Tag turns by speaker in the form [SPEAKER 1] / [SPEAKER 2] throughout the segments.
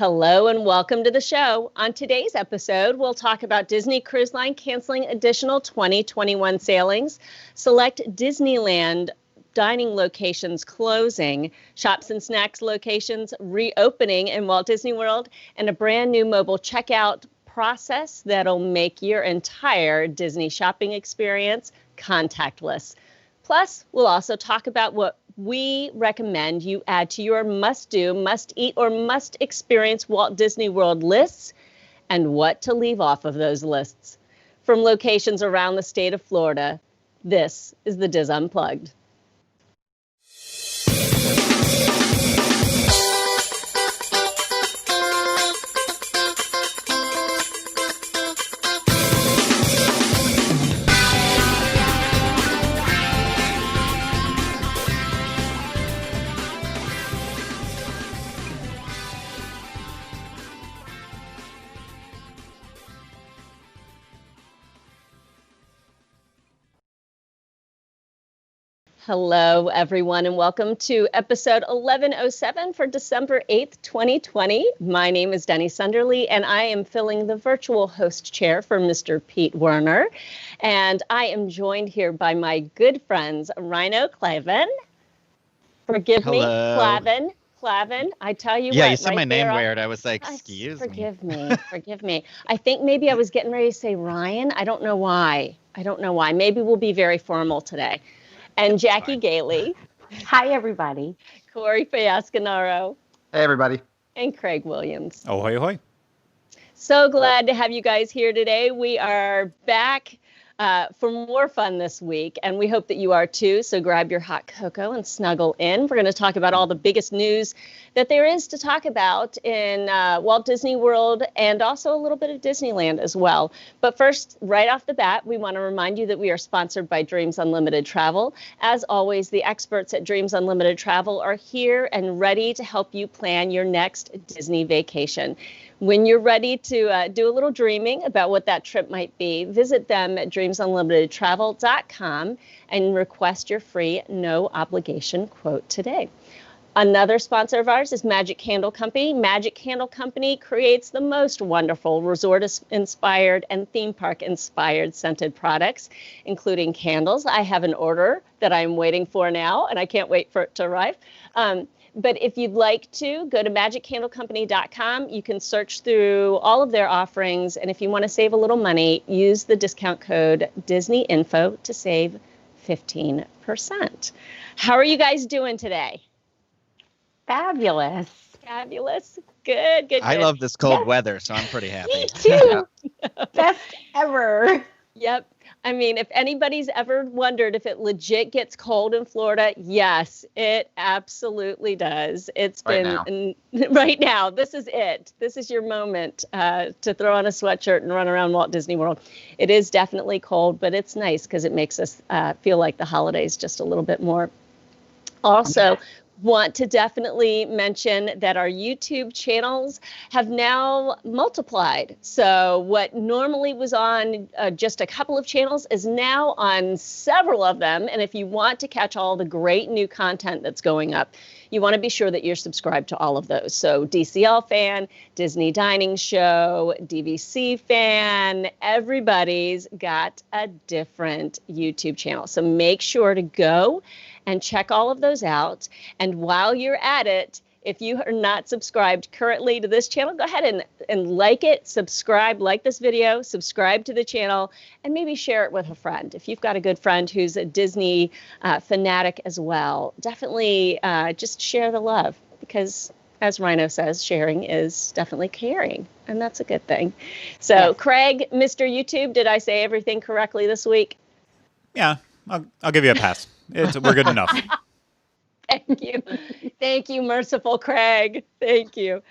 [SPEAKER 1] Hello and welcome to the show. On today's episode, we'll talk about Disney Cruise Line canceling additional 2021 sailings, select Disneyland dining locations closing, shops and snacks locations reopening in Walt Disney World, and a brand new mobile checkout process that'll make your entire Disney shopping experience contactless. Plus, we'll also talk about what we recommend you add to your must-do, must-eat, or must-experience Walt Disney World lists and what to leave off of those lists. From locations around the state of Florida, this is the Diz Unplugged. Hello, everyone, and welcome to episode 1107 for December 8th, 2020. My name is Denny Sunderly, and I am filling the virtual host chair for Mr. Pete Werner. And I am joined here by my good friends, Rhino Clavin. Forgive me, Clavin. I tell you what.
[SPEAKER 2] Yeah, you said my name weird. I was like, excuse me.
[SPEAKER 1] Forgive me. I think maybe I was getting ready to say Ryan. I don't know why. Maybe we'll be very formal today. And Jackie Gailey.
[SPEAKER 3] Hi, everybody.
[SPEAKER 1] Corey Fiascanaro.
[SPEAKER 4] Hey, everybody.
[SPEAKER 1] And Craig Williams.
[SPEAKER 2] Ahoy, ahoy.
[SPEAKER 1] So glad to have you guys here today. We are back for more fun this week, and we hope that you are too. So grab your hot cocoa and snuggle in. We're going to talk about all the biggest news that there is to talk about in Walt Disney World and also a little bit of Disneyland as well. But first, right off the bat, we want to remind you that we are sponsored by Dreams Unlimited Travel. As always, the experts at Dreams Unlimited Travel are here and ready to help you plan your next Disney vacation. When you're ready to do a little dreaming about what that trip might be, visit them at dreamsunlimitedtravel.com and request your free no obligation quote today. Another sponsor of ours is Magic Candle Company. Magic Candle Company creates the most wonderful resort-inspired and theme park-inspired scented products, including candles. I have an order that I'm waiting for now, and I can't wait for it to arrive. But if you'd like to, go to magiccandlecompany.com. You can search through all of their offerings. And if you want to save a little money, use the discount code DisneyInfo to save 15%. How are you guys doing today?
[SPEAKER 3] Fabulous.
[SPEAKER 1] Good.
[SPEAKER 2] I love this cold weather, so I'm pretty happy.
[SPEAKER 3] Me too. Best ever.
[SPEAKER 1] Yep. I mean, if anybody's ever wondered if it legit gets cold in Florida, yes, it absolutely does. It's been right now. This is it. This is your moment to throw on a sweatshirt and run around Walt Disney World. It is definitely cold, but it's nice because it makes us feel like the holidays just a little bit more. Also, want to definitely mention that our YouTube channels have now multiplied. So what normally was on just a couple of channels is now on several of them. And if you want to catch all the great new content that's going up, you want to be sure that you're subscribed to all of those. So DCL fan, Disney Dining Show, DVC fan, everybody's got a different YouTube channel. So make sure to go and check all of those out. And while you're at it, if you are not subscribed currently to this channel, go ahead and like it, subscribe, like this video, subscribe to the channel, and maybe share it with a friend. If you've got a good friend who's a Disney fanatic as well, definitely just share the love because, as Rhino says, sharing is definitely caring, and that's a good thing. So, yes. Craig, Mr. YouTube, did I say everything correctly this week?
[SPEAKER 2] Yeah, I'll give you a pass. We're good enough.
[SPEAKER 1] Thank you, merciful Craig. Thank you.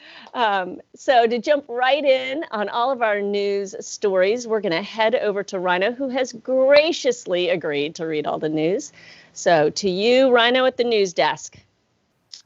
[SPEAKER 1] So to jump right in on all of our news stories, we're going to head over to Rhino, who has graciously agreed to read all the news. So to you, Rhino, at the news desk.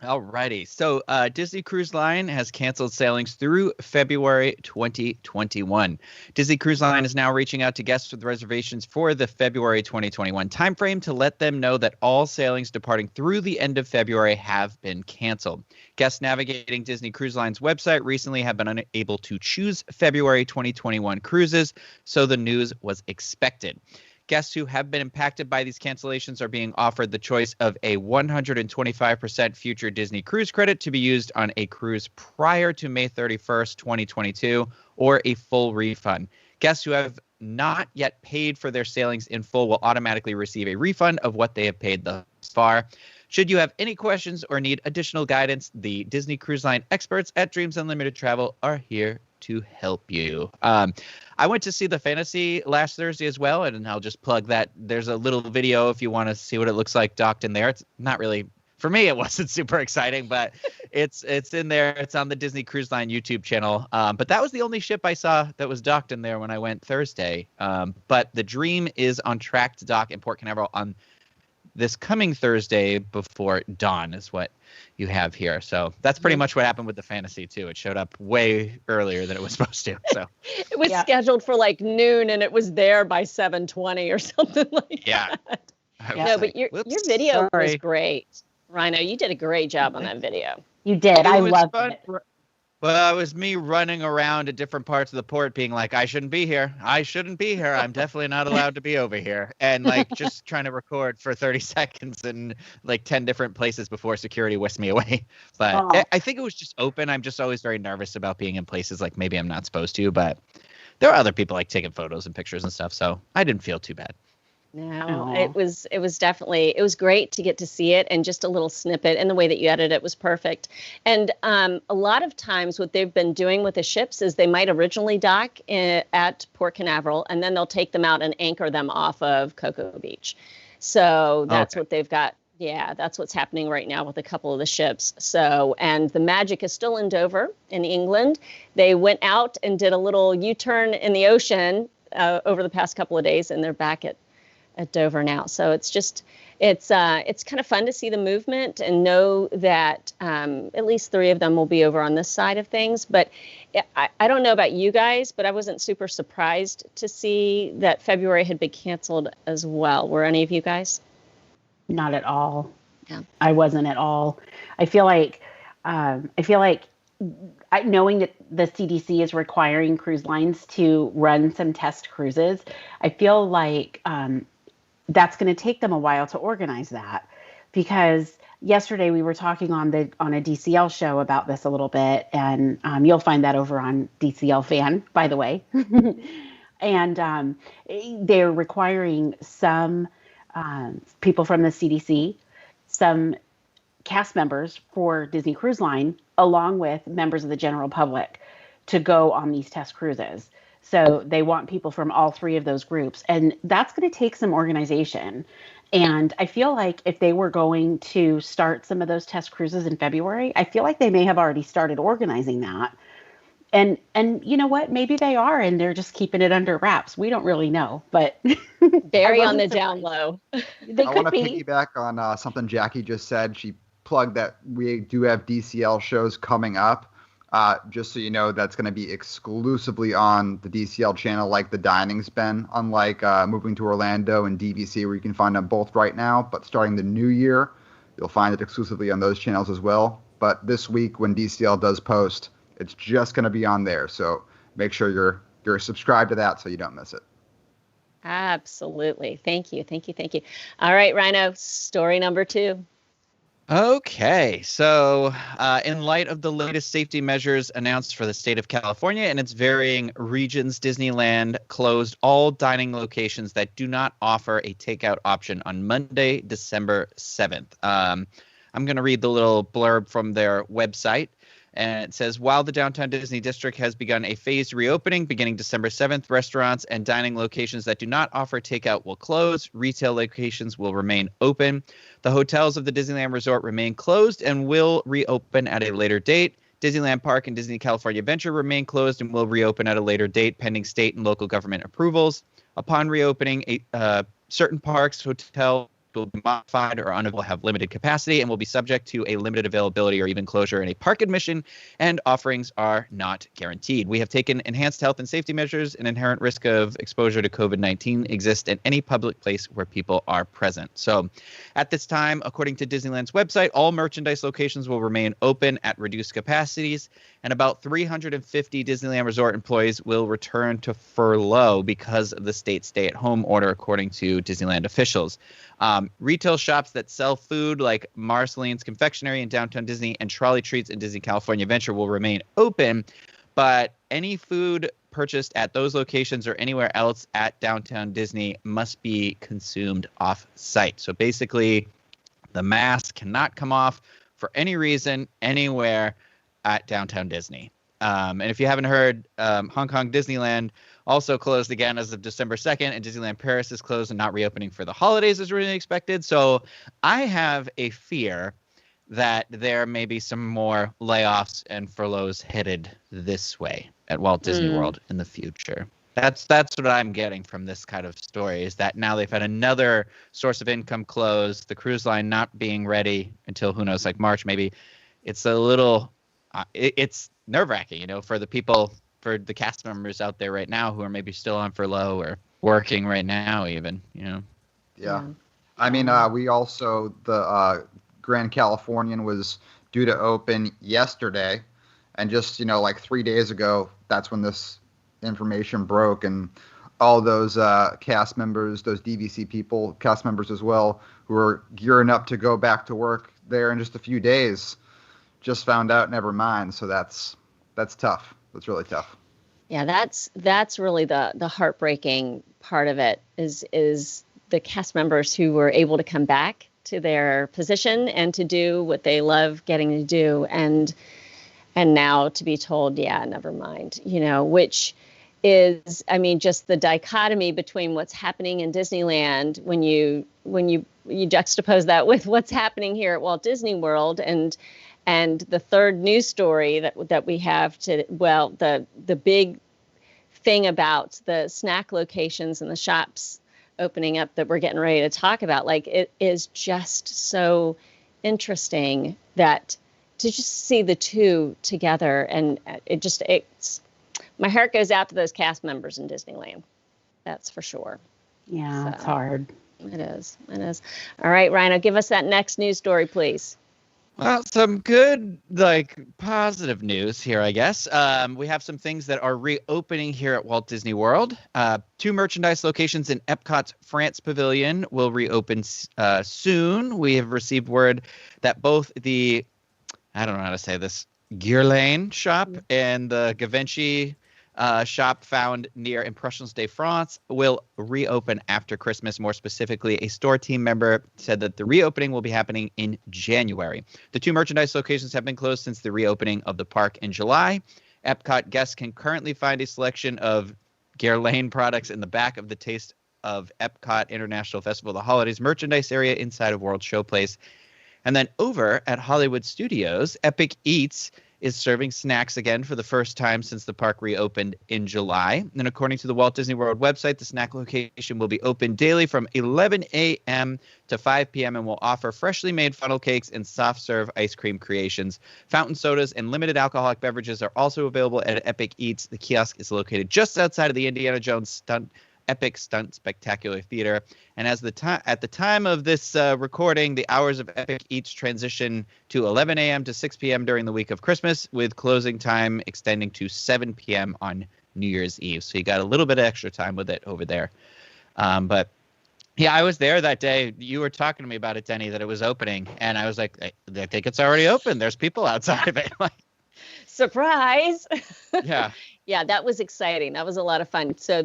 [SPEAKER 4] Alrighty. So Disney Cruise Line has canceled sailings through February 2021. Disney Cruise Line is now reaching out to guests with reservations for the February 2021 timeframe to let them know that all sailings departing through the end of February have been canceled. Guests navigating Disney Cruise Line's website recently have been unable to choose February 2021 cruises, so the news was expected. Guests who have been impacted by these cancellations are being offered the choice of a 125% future Disney cruise credit to be used on a cruise prior to May 31st, 2022, or a full refund. Guests who have not yet paid for their sailings in full will automatically receive a refund of what they have paid thus far. Should you have any questions or need additional guidance, the Disney Cruise Line experts at Dreams Unlimited Travel are here to help you. I went to see the Fantasy last Thursday as well, and I'll just plug that. There's a little video if you want to see what it looks like docked in there. It's not really, for me, it wasn't super exciting, but it's in there. It's on the Disney Cruise Line YouTube channel. But that was the only ship I saw that was docked in there when I went Thursday. But the Dream is on track to dock in Port Canaveral on this coming Thursday before dawn is what you have here. So that's pretty much what happened with the Fantasy too. It showed up way earlier than it was supposed to. So
[SPEAKER 1] it was scheduled for like noon and it was there by 7:20 or something like that. No, but your video was great. Rhino, you did a great job on that video.
[SPEAKER 3] You did. I loved it.
[SPEAKER 4] Well, it was me running around at different parts of the port being like, I shouldn't be here. I shouldn't be here. I'm definitely not allowed to be over here. And like just trying to record for 30 seconds in like 10 different places before security whisked me away. But I think it was just open. I'm just always very nervous about being in places like maybe I'm not supposed to. But there are other people like taking photos and pictures and stuff. So I didn't feel too bad.
[SPEAKER 1] No, it was definitely, it was great to get to see it, and just a little snippet, and the way that you edited it was perfect. And a lot of times what they've been doing with the ships is they might originally dock at Port Canaveral, and then they'll take them out and anchor them off of Cocoa Beach. So that's what they've got. Yeah, that's what's happening right now with a couple of the ships. So, and the Magic is still in Dover in England. They went out and did a little U-turn in the ocean over the past couple of days, and they're back at Dover now. So it's just, it's kind of fun to see the movement and know that at least 3 of them will be over on this side of things. But I don't know about you guys, but I wasn't super surprised to see that February had been canceled as well. Were any of you guys?
[SPEAKER 3] Not at all.
[SPEAKER 1] Yeah.
[SPEAKER 3] I wasn't at all. I feel like knowing that the CDC is requiring cruise lines to run some test cruises, I feel like that's going to take them a while to organize that, because yesterday we were talking on a DCL show about this a little bit, and you'll find that over on DCL Fan, by the way. And they're requiring some people from the CDC, some cast members for Disney Cruise Line, along with members of the general public, to go on these test cruises. So they want people from all 3 of those groups, and that's going to take some organization. And I feel like if they were going to start some of those test cruises in February, I feel like they may have already started organizing that. And you know what? Maybe they are, and they're just keeping it under wraps. We don't really know, but
[SPEAKER 1] very on the down low.
[SPEAKER 5] I want to piggyback on something Jackie just said. She plugged that we do have DCL shows coming up. Just so you know, that's going to be exclusively on the DCL channel, like the dining's been, unlike Moving to Orlando and DVC, where you can find them both right now. But starting the new year, you'll find it exclusively on those channels as well. But this week, when DCL does post, it's just going to be on there. So make sure you're subscribed to that so you don't miss it.
[SPEAKER 1] Absolutely. Thank you. All right, Rhino, story number 2.
[SPEAKER 4] Okay, so in light of the latest safety measures announced for the state of California and its varying regions, Disneyland closed all dining locations that do not offer a takeout option on Monday, December 7th. I'm going to read the little blurb from their website. And it says, while the Downtown Disney District has begun a phased reopening beginning December 7th, restaurants and dining locations that do not offer takeout will close. Retail locations will remain open. The hotels of the Disneyland Resort remain closed and will reopen at a later date. Disneyland Park and Disney California Adventure remain closed and will reopen at a later date pending state and local government approvals. Upon reopening, certain parks, hotels, will be modified or unavailable, have limited capacity, and will be subject to a limited availability or even closure in a park admission, and offerings are not guaranteed. We have taken enhanced health and safety measures. An inherent risk of exposure to COVID-19 exists at any public place where people are present. So at this time, according to Disneyland's website, all merchandise locations will remain open at reduced capacities, and about 350 Disneyland Resort employees will return to furlough because of the state stay-at-home order, according to Disneyland officials. Retail shops that sell food like Marceline's Confectionery in Downtown Disney and Trolley Treats in Disney California Adventure will remain open, but any food purchased at those locations or anywhere else at Downtown Disney must be consumed off-site. So basically, the mask cannot come off for any reason anywhere at Downtown Disney. And if you haven't heard, Hong Kong Disneyland also closed again as of December 2nd, and Disneyland Paris is closed and not reopening for the holidays as originally expected. So I have a fear that there may be some more layoffs and furloughs headed this way at Walt Disney World in the future. That's what I'm getting from this kind of story, is that now they've had another source of income closed, the cruise line not being ready until, who knows, like March maybe. It's a little, it's nerve-wracking, you know, for the people, for the cast members out there right now who are maybe still on furlough or working right now even, you know.
[SPEAKER 5] Yeah. I mean, we also, the Grand Californian was due to open yesterday, and just, you know, like 3 days ago, that's when this information broke, and all those cast members, those DVC people, cast members as well, who were gearing up to go back to work there in just a few days, just found out, never mind. So that's tough. That's really tough.
[SPEAKER 1] Yeah, that's really the heartbreaking part of it is the cast members who were able to come back to their position and to do what they love getting to do, and now to be told, yeah, never mind, you know, which is, I mean, just the dichotomy between what's happening in Disneyland when you juxtapose that with what's happening here at Walt Disney World, and the third news story that we have the big thing about the snack locations and the shops opening up that we're getting ready to talk about. Like, it is just so interesting that to just see the two together, and it's my heart goes out to those cast members in Disneyland. That's for sure.
[SPEAKER 3] Yeah, it's hard.
[SPEAKER 1] It is. All right, Rhino, give us that next news story, please.
[SPEAKER 4] Well, some good, positive news here, I guess. We have some things that are reopening here at Walt Disney World. 2 merchandise locations in EPCOT's France Pavilion will reopen soon. We have received word that both the, I don't know how to say this, Guerlain shop and the Givenchy shop found near Impressions de France will reopen after Christmas. More specifically, a store team member said that the reopening will be happening in January. The 2 merchandise locations have been closed since the reopening of the park in July. EPCOT guests can currently find a selection of Guerlain products in the back of the Taste of Epcot International Festival of the Holidays merchandise area inside of World Showplace. And then over at Hollywood Studios, Epic Eats is serving snacks again for the first time since the park reopened in July. And according to the Walt Disney World website, the snack location will be open daily from 11 a.m. to 5 p.m. and will offer freshly made funnel cakes and soft serve ice cream creations. Fountain sodas and limited alcoholic beverages are also available at Epic Eats. The kiosk is located just outside of the Indiana Jones Epic Stunt Spectacular Theater. And at the time of this recording, the hours of Epic Eats transition to 11 a.m. to 6 p.m. during the week of Christmas, with closing time extending to 7 p.m. on New Year's Eve. So you got a little bit of extra time with it over there. But yeah, I was there that day. You were talking to me about it, Denny, that it was opening. And I was like, I think it's already open. There's people outside of it.
[SPEAKER 1] Surprise.
[SPEAKER 4] Yeah.
[SPEAKER 1] Yeah, that was exciting. That was a lot of fun. So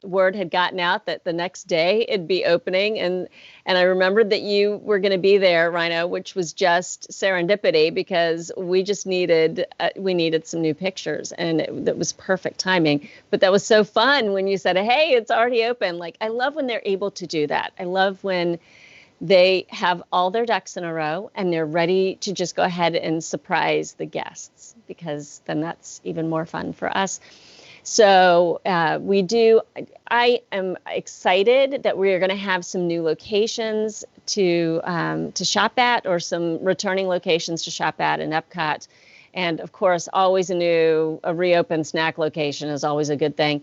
[SPEAKER 1] word had gotten out that the next day it'd be opening, and I remembered that you were going to be there, Rhino, which was just serendipity because we just needed some new pictures, and that was perfect timing. But that was so fun when you said, "Hey, it's already open." Like, I love when they're able to do that. I love when they have all their ducks in a row and they're ready to just go ahead and surprise the guests, because then that's even more fun for us. So I am excited that we are going to have some new locations to shop at, or some returning locations to shop at in EPCOT. And of course, always a reopened snack location is always a good thing.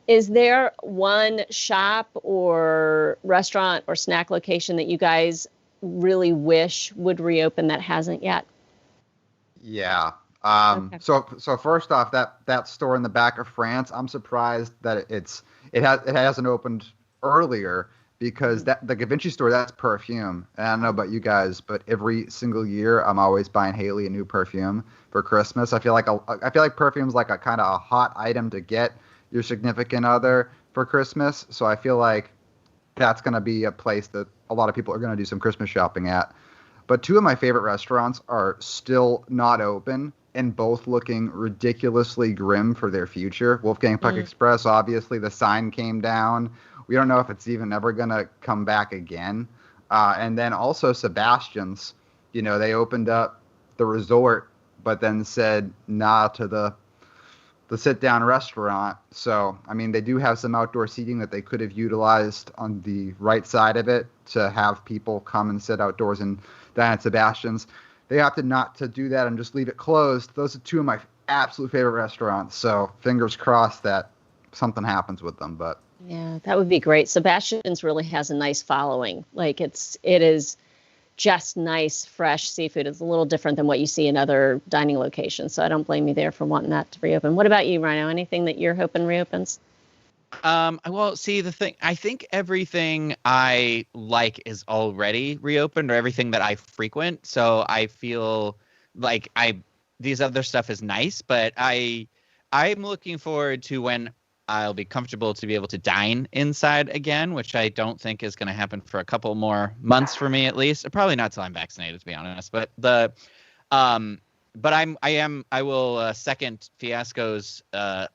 [SPEAKER 1] Is there one shop or restaurant or snack location that you guys really wish would reopen that hasn't yet?
[SPEAKER 5] Yeah.
[SPEAKER 1] Okay.
[SPEAKER 5] So first off, that store in the back of France, I'm surprised that it hasn't opened earlier, because the Da Vinci store, that's perfume. And I don't know about you guys, but every single year I'm always buying Haley a new perfume for Christmas. I feel like perfume's like a kind of a hot item to get your significant other for Christmas. So I feel like that's going to be a place that a lot of people are going to do some Christmas shopping at. But two of my favorite restaurants are still not open, and both looking ridiculously grim for their future. Wolfgang Puck Express, obviously the sign came down. We don't know if it's even ever going to come back again. And then also Sebastian's, they opened up the resort, but then said nah to the sit-down restaurant. So, I mean, they do have some outdoor seating that they could have utilized on the right side of it to have people come and sit outdoors and dine at Sebastian's. They opted not to do that and just leave it closed. Those are two of my absolute favorite restaurants. So, fingers crossed that something happens with them. But
[SPEAKER 1] yeah, that would be great. Sebastian's really has a nice following. Like it is just nice, fresh seafood. It's a little different than what you see in other dining locations. So I don't blame you there for wanting that to reopen. What about you, Rhino? Anything that you're hoping reopens?
[SPEAKER 4] Well, see, I think everything I like is already reopened, or everything that I frequent. So I feel like these other stuff is nice, but I'm looking forward to when I'll be comfortable to be able to dine inside again, which I don't think is going to happen for a couple more months for me, at least. Probably not till I'm vaccinated, to be honest. But I will second Fiasco's. I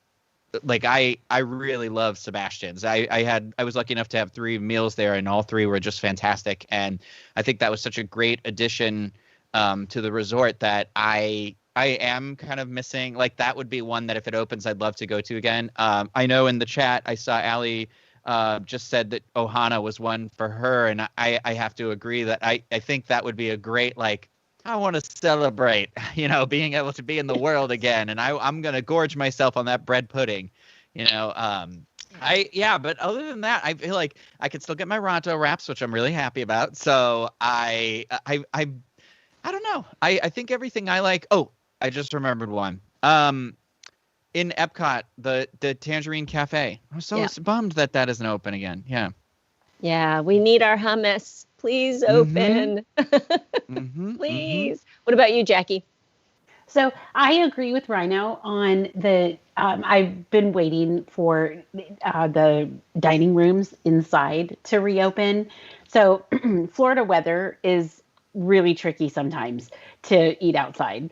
[SPEAKER 4] really love Sebastian's. I was lucky enough to have 3 meals there, and all 3 were just fantastic. And I think that was such a great addition to the resort that I am kind of missing. Like, that would be one that if it opens, I'd love to go to again. I know in the chat, I saw Allie just said that Ohana was one for her. And I have to agree that I think that would be a great, I want to celebrate, being able to be in the world again. And I'm going to gorge myself on that bread pudding, But other than that, I feel like I could still get my Ronto wraps, which I'm really happy about. So I don't know. I think everything I like. Oh, I just remembered one. In EPCOT, the Tangerine Cafe. I'm so bummed that isn't open again. Yeah.
[SPEAKER 1] Yeah, we need our hummus. Please open. Please. What about you, Jackie?
[SPEAKER 3] So I agree with Rhino on the. I've been waiting for the dining rooms inside to reopen. So Florida weather is really tricky sometimes to eat outside.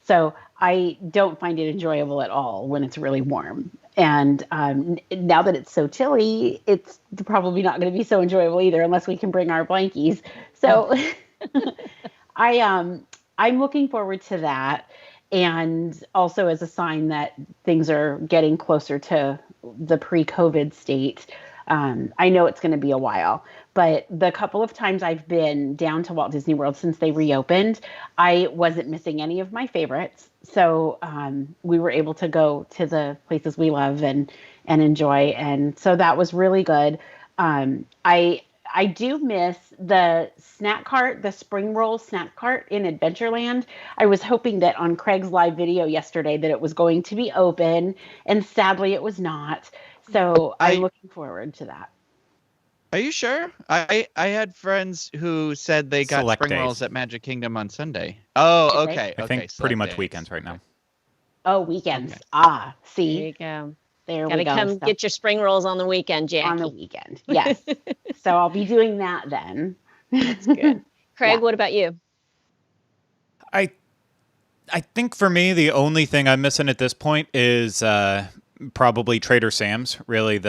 [SPEAKER 3] So I don't find it enjoyable at all when it's really warm. And now that it's so chilly, it's probably not going to be so enjoyable either, unless we can bring our blankies. So I'm looking forward to that. And also as a sign that things are getting closer to the pre-COVID state. I know it's going to be a while, but the couple of times I've been down to Walt Disney World since they reopened, I wasn't missing any of my favorites. So we were able to go to the places we love and enjoy. And so that was really good. I do miss the snack cart, the spring roll snack cart in Adventureland. I was hoping that on Craig's live video yesterday that it was going to be open, and sadly it was not. So I'm looking forward to that.
[SPEAKER 4] Are you sure? I had friends who said they got
[SPEAKER 2] Select
[SPEAKER 4] spring
[SPEAKER 2] days.
[SPEAKER 4] rolls at Magic Kingdom on Sunday. Oh, okay.
[SPEAKER 2] I think pretty much weekends right now.
[SPEAKER 3] Oh, weekends.
[SPEAKER 4] Okay.
[SPEAKER 3] See?
[SPEAKER 1] There you go.
[SPEAKER 3] There
[SPEAKER 1] Gotta
[SPEAKER 3] we go.
[SPEAKER 1] come get your spring rolls on the weekend, Jackie.
[SPEAKER 3] On the weekend, yes. So I'll be doing that then.
[SPEAKER 1] That's good. Craig, what about you?
[SPEAKER 2] I think for me, the only thing I'm missing at this point is probably Trader Sam's. Really,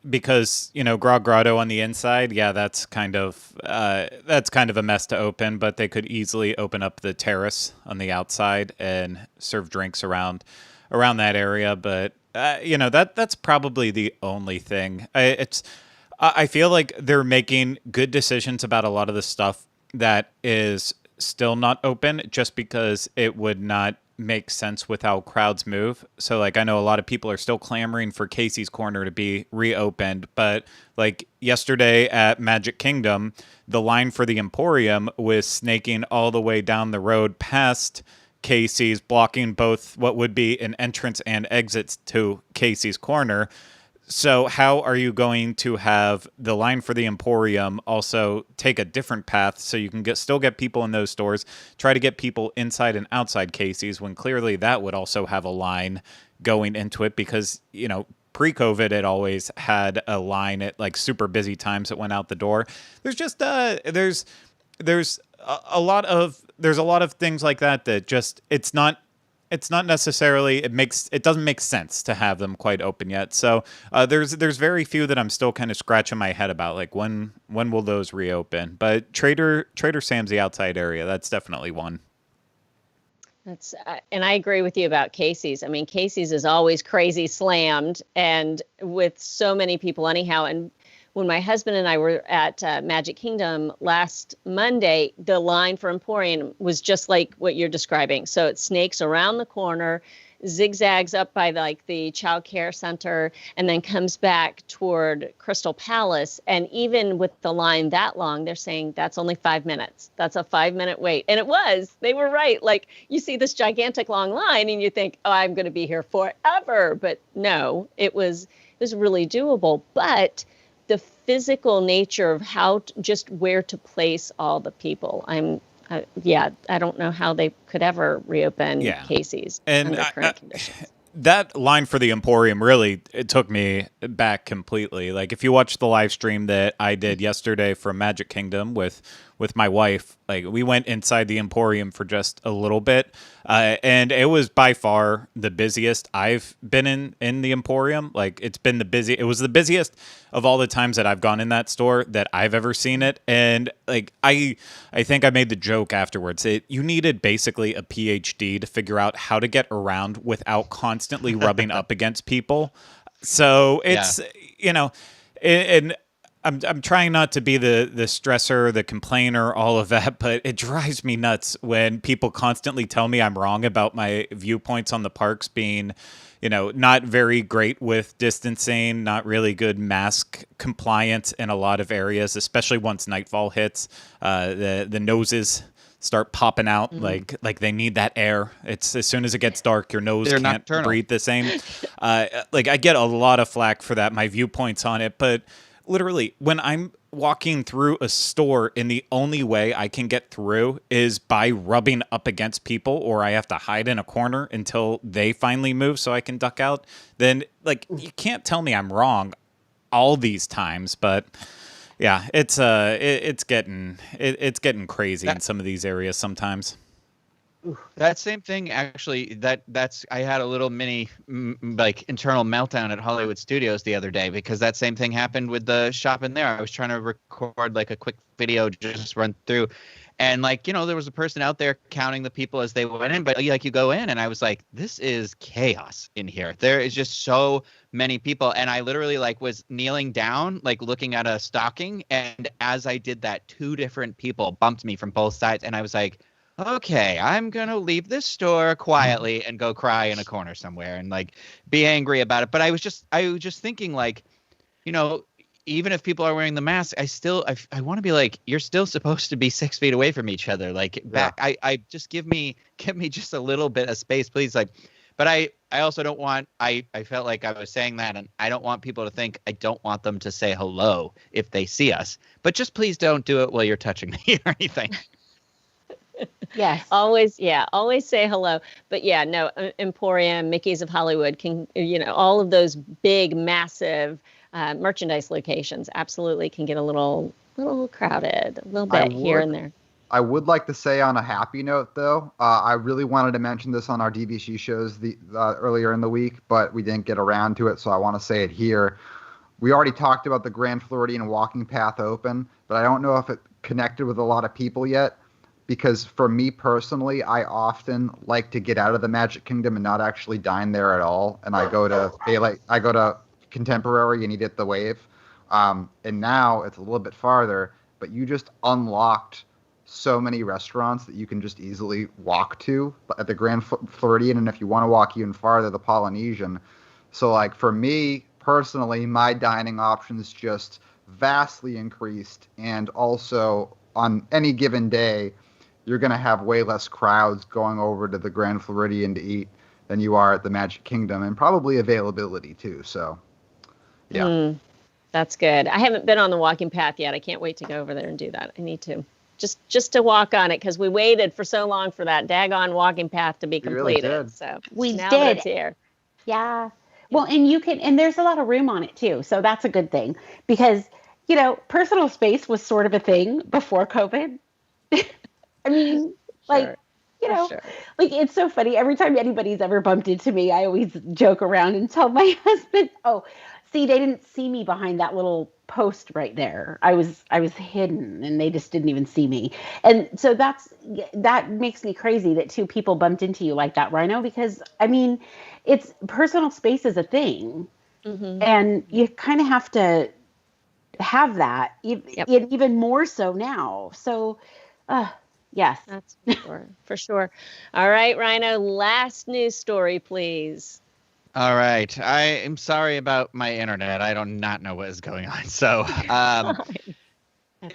[SPEAKER 2] because Grog Grotto on the inside, that's kind of a mess to open. But they could easily open up the terrace on the outside and serve drinks around that area. But that's probably the only thing. I feel like they're making good decisions about a lot of the stuff that is still not open, just because it would not make sense with how crowds move. So like, I know a lot of people are still clamoring for Casey's Corner to be reopened, but like yesterday at Magic Kingdom, the line for the Emporium was snaking all the way down the road past Casey's, blocking both what would be an entrance and exits to Casey's Corner. So how are you going to have the line for the Emporium also take a different path so you can still get people in those stores, try to get people inside and outside Casey's, when clearly that would also have a line going into it? Because, pre-COVID, it always had a line at like super busy times that went out the door. There's just there's a lot of things like that just it's not necessarily, it doesn't make sense to have them quite open yet. So there's very few that I'm still kind of scratching my head about, like when will those reopen? But Trader Sam's, the outside area, that's definitely one.
[SPEAKER 1] That's and I agree with you about Casey's. I mean, Casey's is always crazy slammed, and with so many people anyhow. And when my husband and I were at Magic Kingdom last Monday, the line for Emporium was just like what you're describing. So it snakes around the corner, zigzags up by the child care center, and then comes back toward Crystal Palace. And even with the line that long, they're saying that's only 5 minutes. That's a 5-minute wait. And they were right. Like, you see this gigantic long line and you think, oh, I'm going to be here forever. But no, it was really doable. But the physical nature of just where to place all the people, I don't know how they could ever reopen Casey's under current conditions.
[SPEAKER 2] That line for the Emporium it took me back completely. Like, if you watch the live stream that I did yesterday from Magic Kingdom with my wife, like, we went inside the Emporium for just a little bit, and it was by far the busiest I've been in the Emporium. Like, it was the busiest of all the times that I've gone in that store that I've ever seen it. And like, I think I made the joke afterwards. You needed basically a PhD to figure out how to get around without constantly rubbing up against people. So it's, and I'm trying not to be the stressor, the complainer, all of that, but it drives me nuts when people constantly tell me I'm wrong about my viewpoints on the parks being, not very great with distancing, not really good mask compliance in a lot of areas, especially once nightfall hits. The noses start popping out like they need that air. It's as soon as it gets dark, your nose can't nocturnal. Breathe the same. I get a lot of flack for that, my viewpoints on it, but literally, when I'm walking through a store and the only way I can get through is by rubbing up against people, or I have to hide in a corner until they finally move so I can duck out, then you can't tell me I'm wrong all these times. But yeah, it's getting crazy in some of these areas sometimes.
[SPEAKER 4] That same thing, actually, that's I had a little mini internal meltdown at Hollywood Studios the other day, because that same thing happened with the shop in there. I was trying to record a quick video, just run through, and there was a person out there counting the people as they went in, but you go in and I was like, this is chaos in here. There is just so many people, and I literally was kneeling down, looking at a stocking, and as I did that, 2 different people bumped me from both sides, and I was like, okay, I'm going to leave this store quietly and go cry in a corner somewhere and be angry about it. But I was just thinking even if people are wearing the mask, I want to be you're still supposed to be 6 feet away from each other. Back, I just give me just a little bit of space, please. But I also don't want, I felt like I was saying that, and I don't want people to think I don't want them to say hello if they see us, but just please don't do it while you're touching me or anything.
[SPEAKER 1] Yes. Always say hello. But yeah, no, Emporium, Mickey's of Hollywood can, all of those big, massive merchandise locations absolutely can get a little crowded, a little bit here and there.
[SPEAKER 5] I would like to say on a happy note, though, I really wanted to mention this on our DVC shows earlier in the week, but we didn't get around to it, so I want to say it here. We already talked about the Grand Floridian walking path open, but I don't know if it connected with a lot of people yet, because for me personally, I often like to get out of the Magic Kingdom and not actually dine there at all. And I go to Contemporary and eat at the Wave. And now it's a little bit farther, but you just unlocked so many restaurants that you can just easily walk to at the Grand Floridian. And if you want to walk even farther, the Polynesian. So like for me personally, my dining options just vastly increased. And also on any given day, you're going to have way less crowds going over to the Grand Floridian to eat than you are at the Magic Kingdom, and probably availability too. So, yeah.
[SPEAKER 1] That's good. I haven't been on the walking path yet. I can't wait to go over there and do that. I need to just to walk on it, because we waited for so long for that daggone walking path to be completed.
[SPEAKER 5] Really did.
[SPEAKER 1] So
[SPEAKER 3] we
[SPEAKER 1] now
[SPEAKER 3] did.
[SPEAKER 1] That it's here.
[SPEAKER 3] Yeah. Well, and there's a lot of room on it too. So that's a good thing, because, personal space was sort of a thing before COVID. I mean, like,
[SPEAKER 1] Sure.
[SPEAKER 3] like, it's so funny. Every time anybody's ever bumped into me, I always joke around and tell my husband, oh, see, they didn't see me behind that little post right there. I was hidden, and they just didn't even see me. And so that makes me crazy that two people bumped into you like that, Rhino, because I mean, it's personal space is a thing, and you kind of have to have that, even more so now. So, yes,
[SPEAKER 1] that's for sure. All right, Rhino, last news story, please.
[SPEAKER 4] All right. I am sorry about my internet. I do not know what is going on. So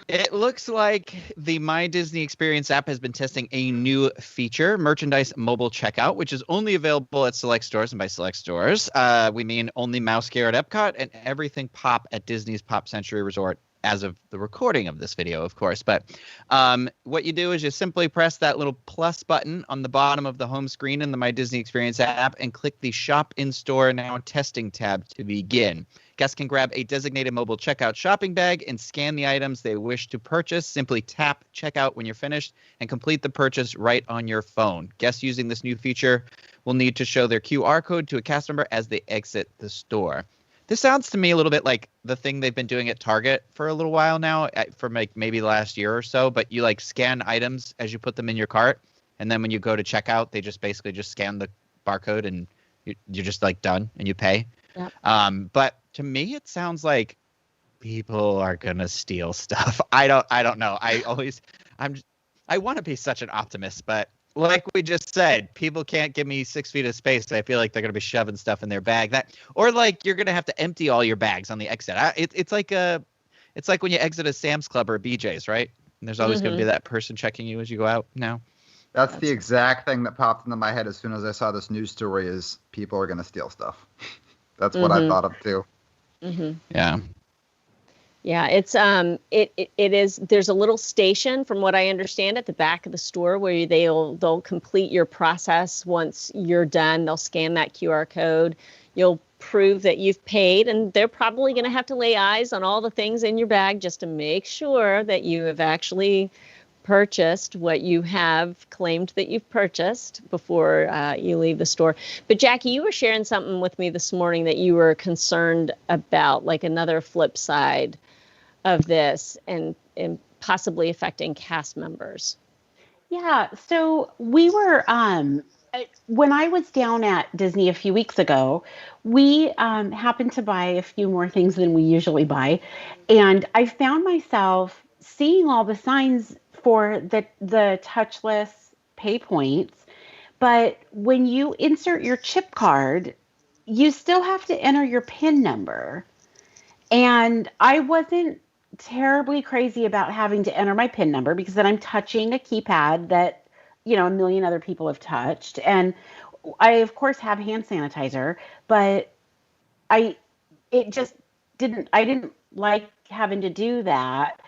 [SPEAKER 4] it looks like the My Disney Experience app has been testing a new feature, merchandise mobile checkout, which is only available at select stores. And by select stores, we mean only Mouse Gear at EPCOT and everything Pop at Disney's Pop Century Resort, as of the recording of this video, of course. But what you do is you simply press that little plus button on the bottom of the home screen in the My Disney Experience app and click the Shop in Store Now Testing tab to begin. Guests can grab a designated mobile checkout shopping bag and scan the items they wish to purchase. Simply tap checkout when you're finished and complete the purchase right on your phone. Guests using this new feature will need to show their QR code to a cast member as they exit the store. This sounds to me a little bit like the thing they've been doing at Target for a little while now, for maybe the last year or so. But you scan items as you put them in your cart, and then when you go to checkout, they just basically just scan the barcode, and you're just done, and you pay.
[SPEAKER 1] Yep.
[SPEAKER 4] But to me, it sounds like people are gonna steal stuff. I don't know. I want to be such an optimist, but like we just said, people can't give me 6 feet of space. I feel like they're going to be shoving stuff in their bag. Or you're going to have to empty all your bags on the exit. It's like when you exit a Sam's Club or a BJ's, right? And there's always going to be that person checking you as you go out now.
[SPEAKER 5] That's the exact thing that popped into my head as soon as I saw this news story, is people are going to steal stuff. That's what I thought of too.
[SPEAKER 4] Yeah.
[SPEAKER 1] Yeah, it's it is. There's a little station, from what I understand, at the back of the store where they'll complete your process. Once you're done, they'll scan that QR code. You'll prove that you've paid, and they're probably going to have to lay eyes on all the things in your bag just to make sure that you have actually purchased what you have claimed that you've purchased before you leave the store. But Jackie, you were sharing something with me this morning that you were concerned about, another flip side of this and possibly affecting cast members.
[SPEAKER 3] Yeah, so we were, when I was down at Disney a few weeks ago, we happened to buy a few more things than we usually buy. And I found myself seeing all the signs for the touchless pay points. But when you insert your chip card, you still have to enter your PIN number. And I wasn't terribly crazy about having to enter my PIN number, because then I'm touching a keypad that, a million other people have touched. And I, of course, have hand sanitizer, but I didn't like having to do that.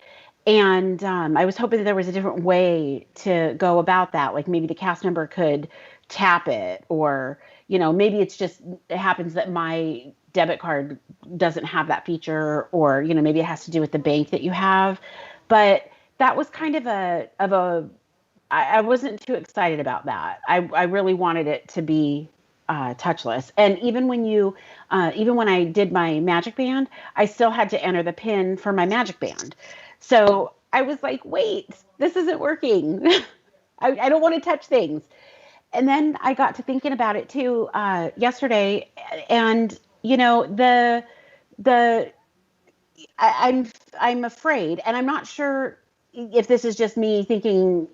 [SPEAKER 3] And I was hoping that there was a different way to go about that. Like maybe the cast member could tap it, or, maybe it happens that my debit card doesn't have that feature, or, maybe it has to do with the bank that you have. But that was kind of I wasn't too excited about that. I really wanted it to be touchless. And even when I did my Magic Band, I still had to enter the PIN for my Magic Band. So I was like, wait, this isn't working. I don't want to touch things. And then I got to thinking about it too yesterday, and I'm afraid, and I'm not sure if this is just me thinking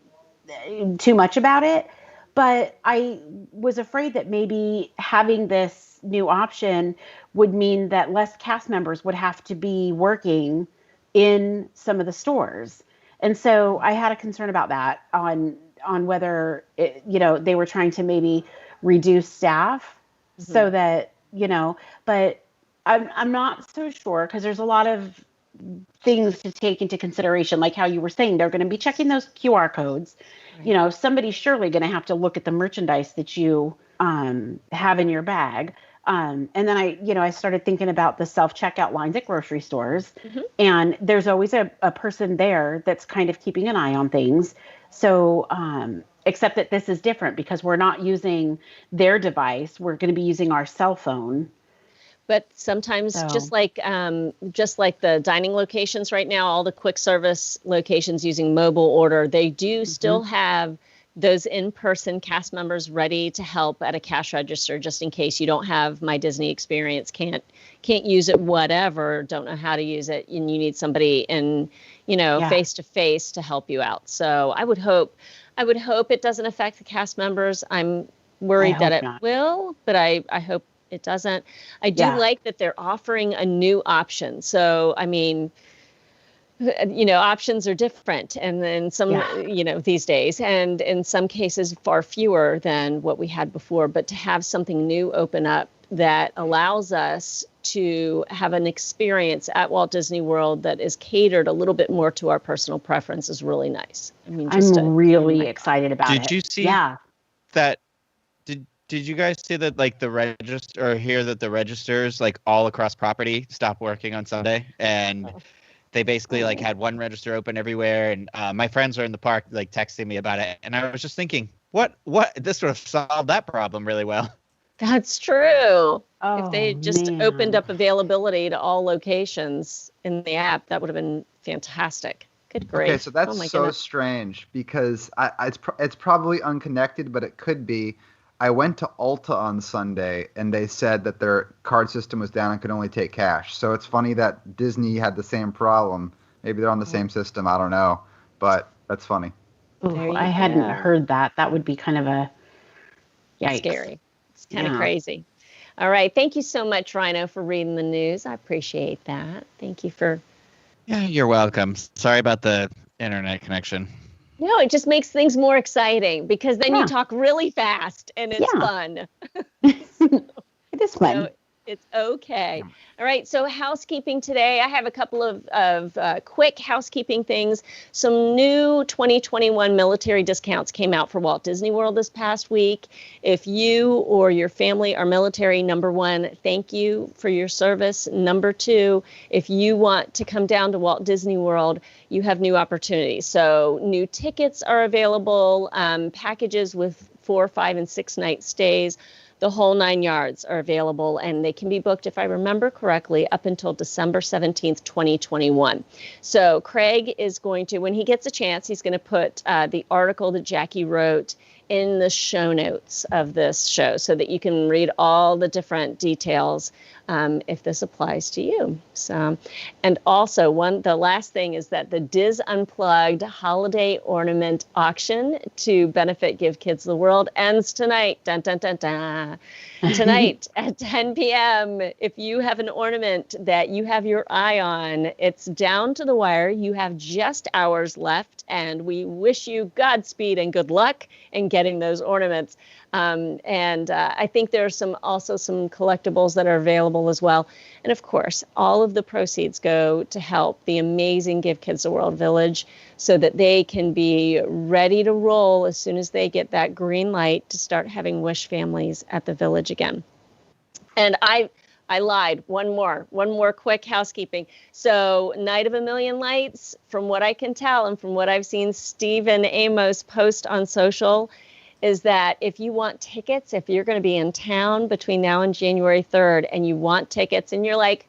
[SPEAKER 3] too much about it, but I was afraid that maybe having this new option would mean that less cast members would have to be working in some of the stores. And so I had a concern about that on whether they were trying to maybe reduce staff so that, but I'm not so sure, because there's a lot of things to take into consideration, like how you were saying, they're going to be checking those QR codes. Right. Somebody's surely going to have to look at the merchandise that you have in your bag. And then I started thinking about the self-checkout lines at grocery stores, and there's always a person there that's kind of keeping an eye on things. So, except that this is different because we're not using their device. We're going to be using our cell phone.
[SPEAKER 1] But sometimes, just like the dining locations right now, all the quick service locations using mobile order, they do still have those in-person cast members ready to help at a cash register, just in case you don't have My Disney Experience, can't use it, whatever, don't know how to use it, and you need somebody in, face to face to help you out. So I would hope it doesn't affect the cast members. I'm worried that it will, but I hope it doesn't. I do like that they're offering a new option. So, I mean, options are different, and then some, these days, and in some cases far fewer than what we had before. But to have something new open up that allows us to have an experience at Walt Disney World that is catered a little bit more to our personal preference is really nice. I mean,
[SPEAKER 3] I'm really excited about it.
[SPEAKER 4] Did you see that? Did you guys see that, like, the register, or hear that the registers, like, all across property stopped working on Sunday, and they basically like had one register open everywhere, and my friends are in the park like texting me about it, and I was just thinking, what this would have solved that problem really well.
[SPEAKER 1] That's true. If they just opened up availability to all locations in the app, that would have been fantastic. Good grief.
[SPEAKER 5] Okay, so that's strange, because it's probably unconnected, but it could be. I went to Ulta on Sunday, and they said that their card system was down and could only take cash. So it's funny that Disney had the same problem. Maybe they're on the same system. I don't know. But that's funny.
[SPEAKER 3] Ooh, I hadn't heard that. That would be kind of a yikes.
[SPEAKER 1] Scary. It's kind of crazy. All right. Thank you so much, Rhino, for reading the news. I appreciate that. Thank you for...
[SPEAKER 4] Yeah, you're welcome. Sorry about the internet connection.
[SPEAKER 1] No, it just makes things more exciting, because then you talk really fast and it's fun.
[SPEAKER 3] It is fun.
[SPEAKER 1] So it's okay. All right. So housekeeping today. I have a couple of quick housekeeping things. Some new 2021 military discounts came out for Walt Disney World this past week. If you or your family are military, number one, thank you for your service. Number two, if you want to come down to Walt Disney World, you have new opportunities. So new tickets are available, packages with 4, 5, and 6 night stays. The whole 9 yards are available, and they can be booked, if I remember correctly, up until December 17th, 2021. So Craig is going to, when he gets a chance, he's going to put the article that Jackie wrote in the show notes of this show so that you can read all the different details if this applies to you. So, and also the last thing is that the Diz Unplugged holiday ornament auction to benefit Give Kids the World ends tonight. Dun, dun, dun, dun. Tonight at 10 p.m. If you have an ornament that you have your eye on, it's down to the wire. You have just hours left, and we wish you Godspeed and good luck in getting those ornaments. And I think there are also some collectibles that are available as well. And of course, all of the proceeds go to help the amazing Give Kids the World Village so that they can be ready to roll as soon as they get that green light to start having wish families at the village again. And I lied. One more quick housekeeping. So Night of a Million Lights, from what I can tell and from what I've seen Stephen Amos post on social, is that if you want tickets, if you're going to be in town between now and January 3rd and you want tickets and you're like,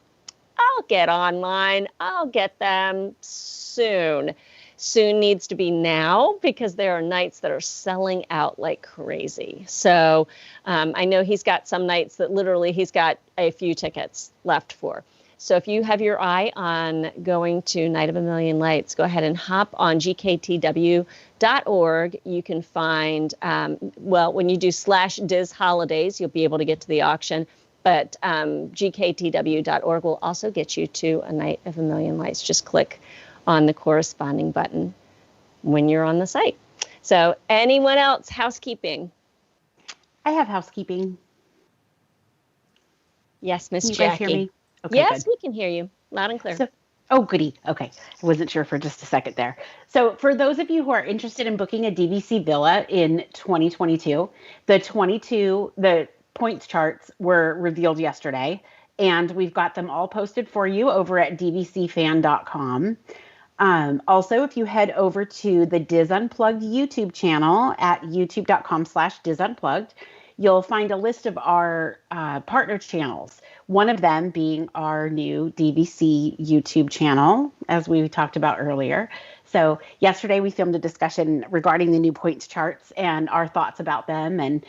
[SPEAKER 1] I'll get online, I'll get them soon. soon needs to be now, because there are nights that are selling out like crazy. So I know he's got some nights that literally he's got a few tickets left for. So if you have your eye on going to Night of a Million Lights, go ahead and hop on gktw.org. You can find, when you do /Diz Holidays, you'll be able to get to the auction. But gktw.org will also get you to a Night of a Million Lights. Just click on the corresponding button when you're on the site. So anyone else, housekeeping?
[SPEAKER 3] I have housekeeping.
[SPEAKER 1] Yes, Miss Jackie.
[SPEAKER 3] You guys hear me? Okay,
[SPEAKER 1] yes,
[SPEAKER 3] good.
[SPEAKER 1] we can hear you loud and clear.
[SPEAKER 3] So, oh, goody. Okay. I wasn't sure for just a second there. So for those of you who are interested in booking a DVC villa in 2022, the points charts were revealed yesterday, and we've got them all posted for you over at dvcfan.com. Also, if you head over to the Diz Unplugged YouTube channel at youtube.com/DizUnplugged, you'll find a list of our partner channels, one of them being our new DVC YouTube channel, as we talked about earlier. So yesterday we filmed a discussion regarding the new points charts and our thoughts about them, and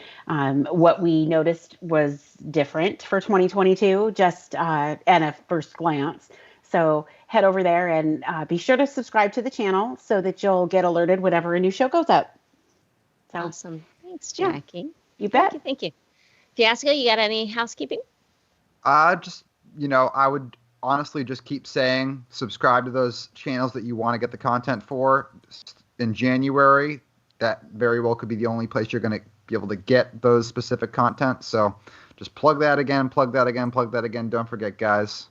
[SPEAKER 3] what we noticed was different for 2022, just at a first glance. So head over there and be sure to subscribe to the channel so that you'll get alerted whenever a new show goes up. So,
[SPEAKER 1] awesome. Thanks, Jackie.
[SPEAKER 3] Yeah. You bet.
[SPEAKER 1] Thank you. Fiasco, you got any housekeeping?
[SPEAKER 5] I would honestly just keep saying subscribe to those channels that you want to get the content for. In January, that very well could be the only place you're going to be able to get those specific content. So just plug that again. Don't forget, guys.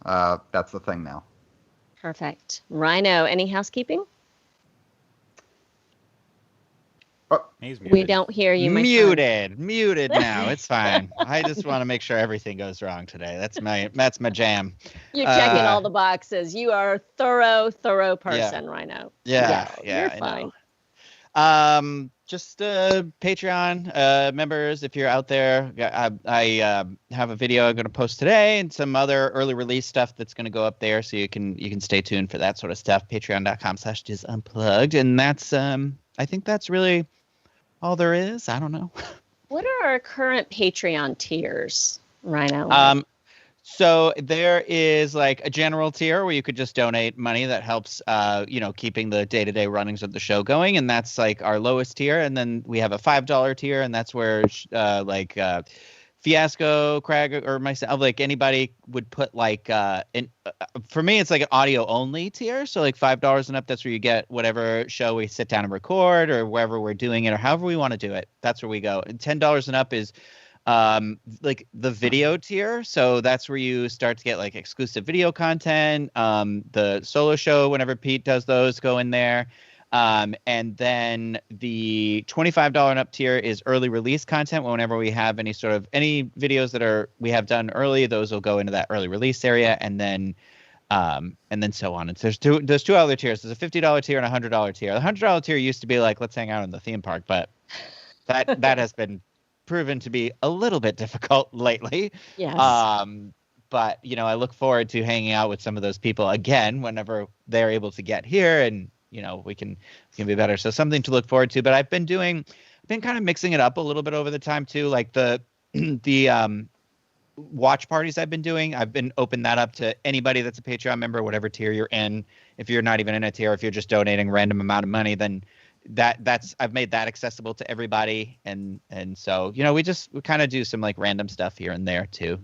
[SPEAKER 5] That's the thing now.
[SPEAKER 1] Perfect. Rhino, any housekeeping?
[SPEAKER 2] Oh, he's muted.
[SPEAKER 1] We don't hear you.
[SPEAKER 4] Muted now. It's fine. I just want to make sure everything goes wrong today. That's my jam.
[SPEAKER 1] You're checking all the boxes. You are a thorough person, Rhino.
[SPEAKER 4] Yeah,
[SPEAKER 1] you're fine.
[SPEAKER 4] Just Patreon members, if you're out there, I have a video I'm going to post today and some other early release stuff that's going to go up there, so you can stay tuned for that sort of stuff. Patreon.com/DizUnplugged, and that's I think that's really all there is. I don't know.
[SPEAKER 1] What are our current Patreon tiers, Rhino?
[SPEAKER 4] So there is like a general tier where you could just donate money that helps, keeping the day-to-day runnings of the show going. And that's like our lowest tier. And then we have a $5 tier. And that's where Fiasco, Craig, or myself, like anybody would put like, for me, it's like an audio only tier. So like $5 and up, that's where you get whatever show we sit down and record, or wherever we're doing it, or however we want to do it. That's where we go. And $10 and up is like the video tier. So that's where you start to get like exclusive video content. The solo show, whenever Pete does those, go in there. And then the $25 and up tier is early release content. Whenever we have any videos that we have done early, those will go into that early release area. And then so on. And there's two other tiers. There's a $50 tier and a $100 tier. The $100 tier used to be like, let's hang out in the theme park, but that has been proven to be a little bit difficult lately.
[SPEAKER 1] Yes.
[SPEAKER 4] But I look forward to hanging out with some of those people again whenever they're able to get here, and we can be better. So something to look forward to. But I've been kind of mixing it up a little bit over the time too. Like the watch parties I've been doing, I've been open that up to anybody that's a Patreon member, whatever tier you're in. If you're not even in a tier, if you're just donating a random amount of money, then I've made that accessible to everybody. And so, we kind of do some like random stuff here and there too,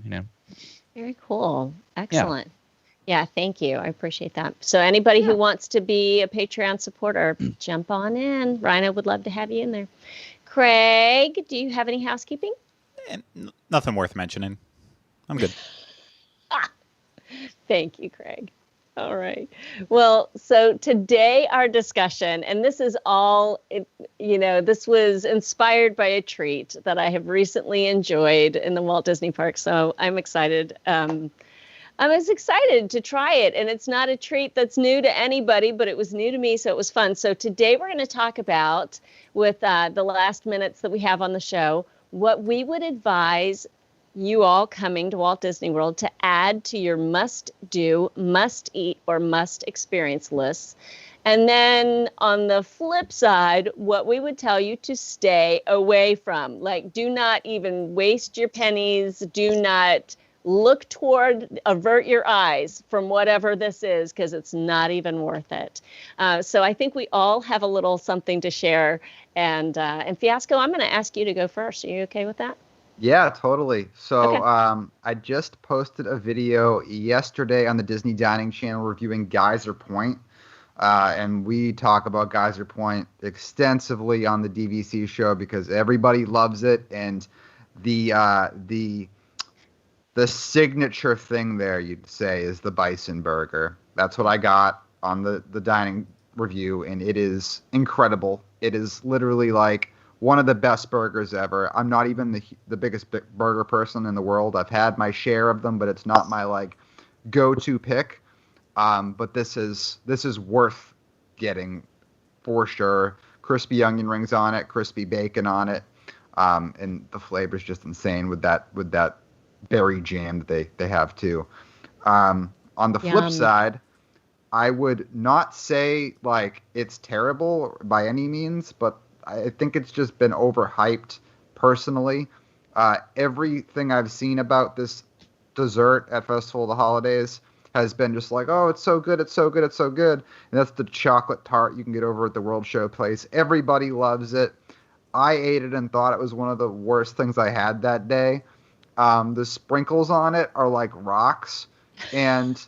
[SPEAKER 1] Very cool. Excellent. Yeah, thank you. I appreciate that. So anybody who wants to be a Patreon supporter, jump on in. Rhino would love to have you in there. Craig, do you have any housekeeping?
[SPEAKER 2] Nothing worth mentioning. I'm good.
[SPEAKER 1] Thank you, Craig. All right. Well, so today our discussion, and this is all, this was inspired by a treat that I have recently enjoyed in the Walt Disney Park. So I'm excited. I was excited to try it, and it's not a treat that's new to anybody, but it was new to me, so it was fun. So today we're going to talk about, with the last minutes that we have on the show, what we would advise you all coming to Walt Disney World to add to your must-do, must-eat, or must-experience lists. And then on the flip side, what we would tell you to stay away from, like, do not even waste your pennies. Do not look toward, avert your eyes from whatever this is, because it's not even worth it. So I think we all have a little something to share. And Fiasco, I'm going to ask you to go first. Are you okay with that?
[SPEAKER 5] Yeah, totally. So
[SPEAKER 1] Okay.
[SPEAKER 5] I just posted a video yesterday on the Disney Dining channel reviewing Geyser Point. And we talk about Geyser Point extensively on the DVC show because everybody loves it. And the signature thing there, you'd say, is the bison burger. That's what I got on the dining review, and it is incredible. It is literally like one of the best burgers ever. I'm not even the biggest burger person in the world. I've had my share of them, but it's not my like go-to pick. But this is worth getting for sure. Crispy onion rings on it, crispy bacon on it, and the flavor is just insane with that berry jam that they have too. On the flip side, I would not say like it's terrible by any means, but I think it's just been overhyped personally. Everything I've seen about this dessert at Festival of the Holidays has been just like, oh, it's so good, it's so good, it's so good. And that's the chocolate tart you can get over at the World Show Place. Everybody loves it. I ate it and thought it was one of the worst things I had that day. The sprinkles on it are like rocks, and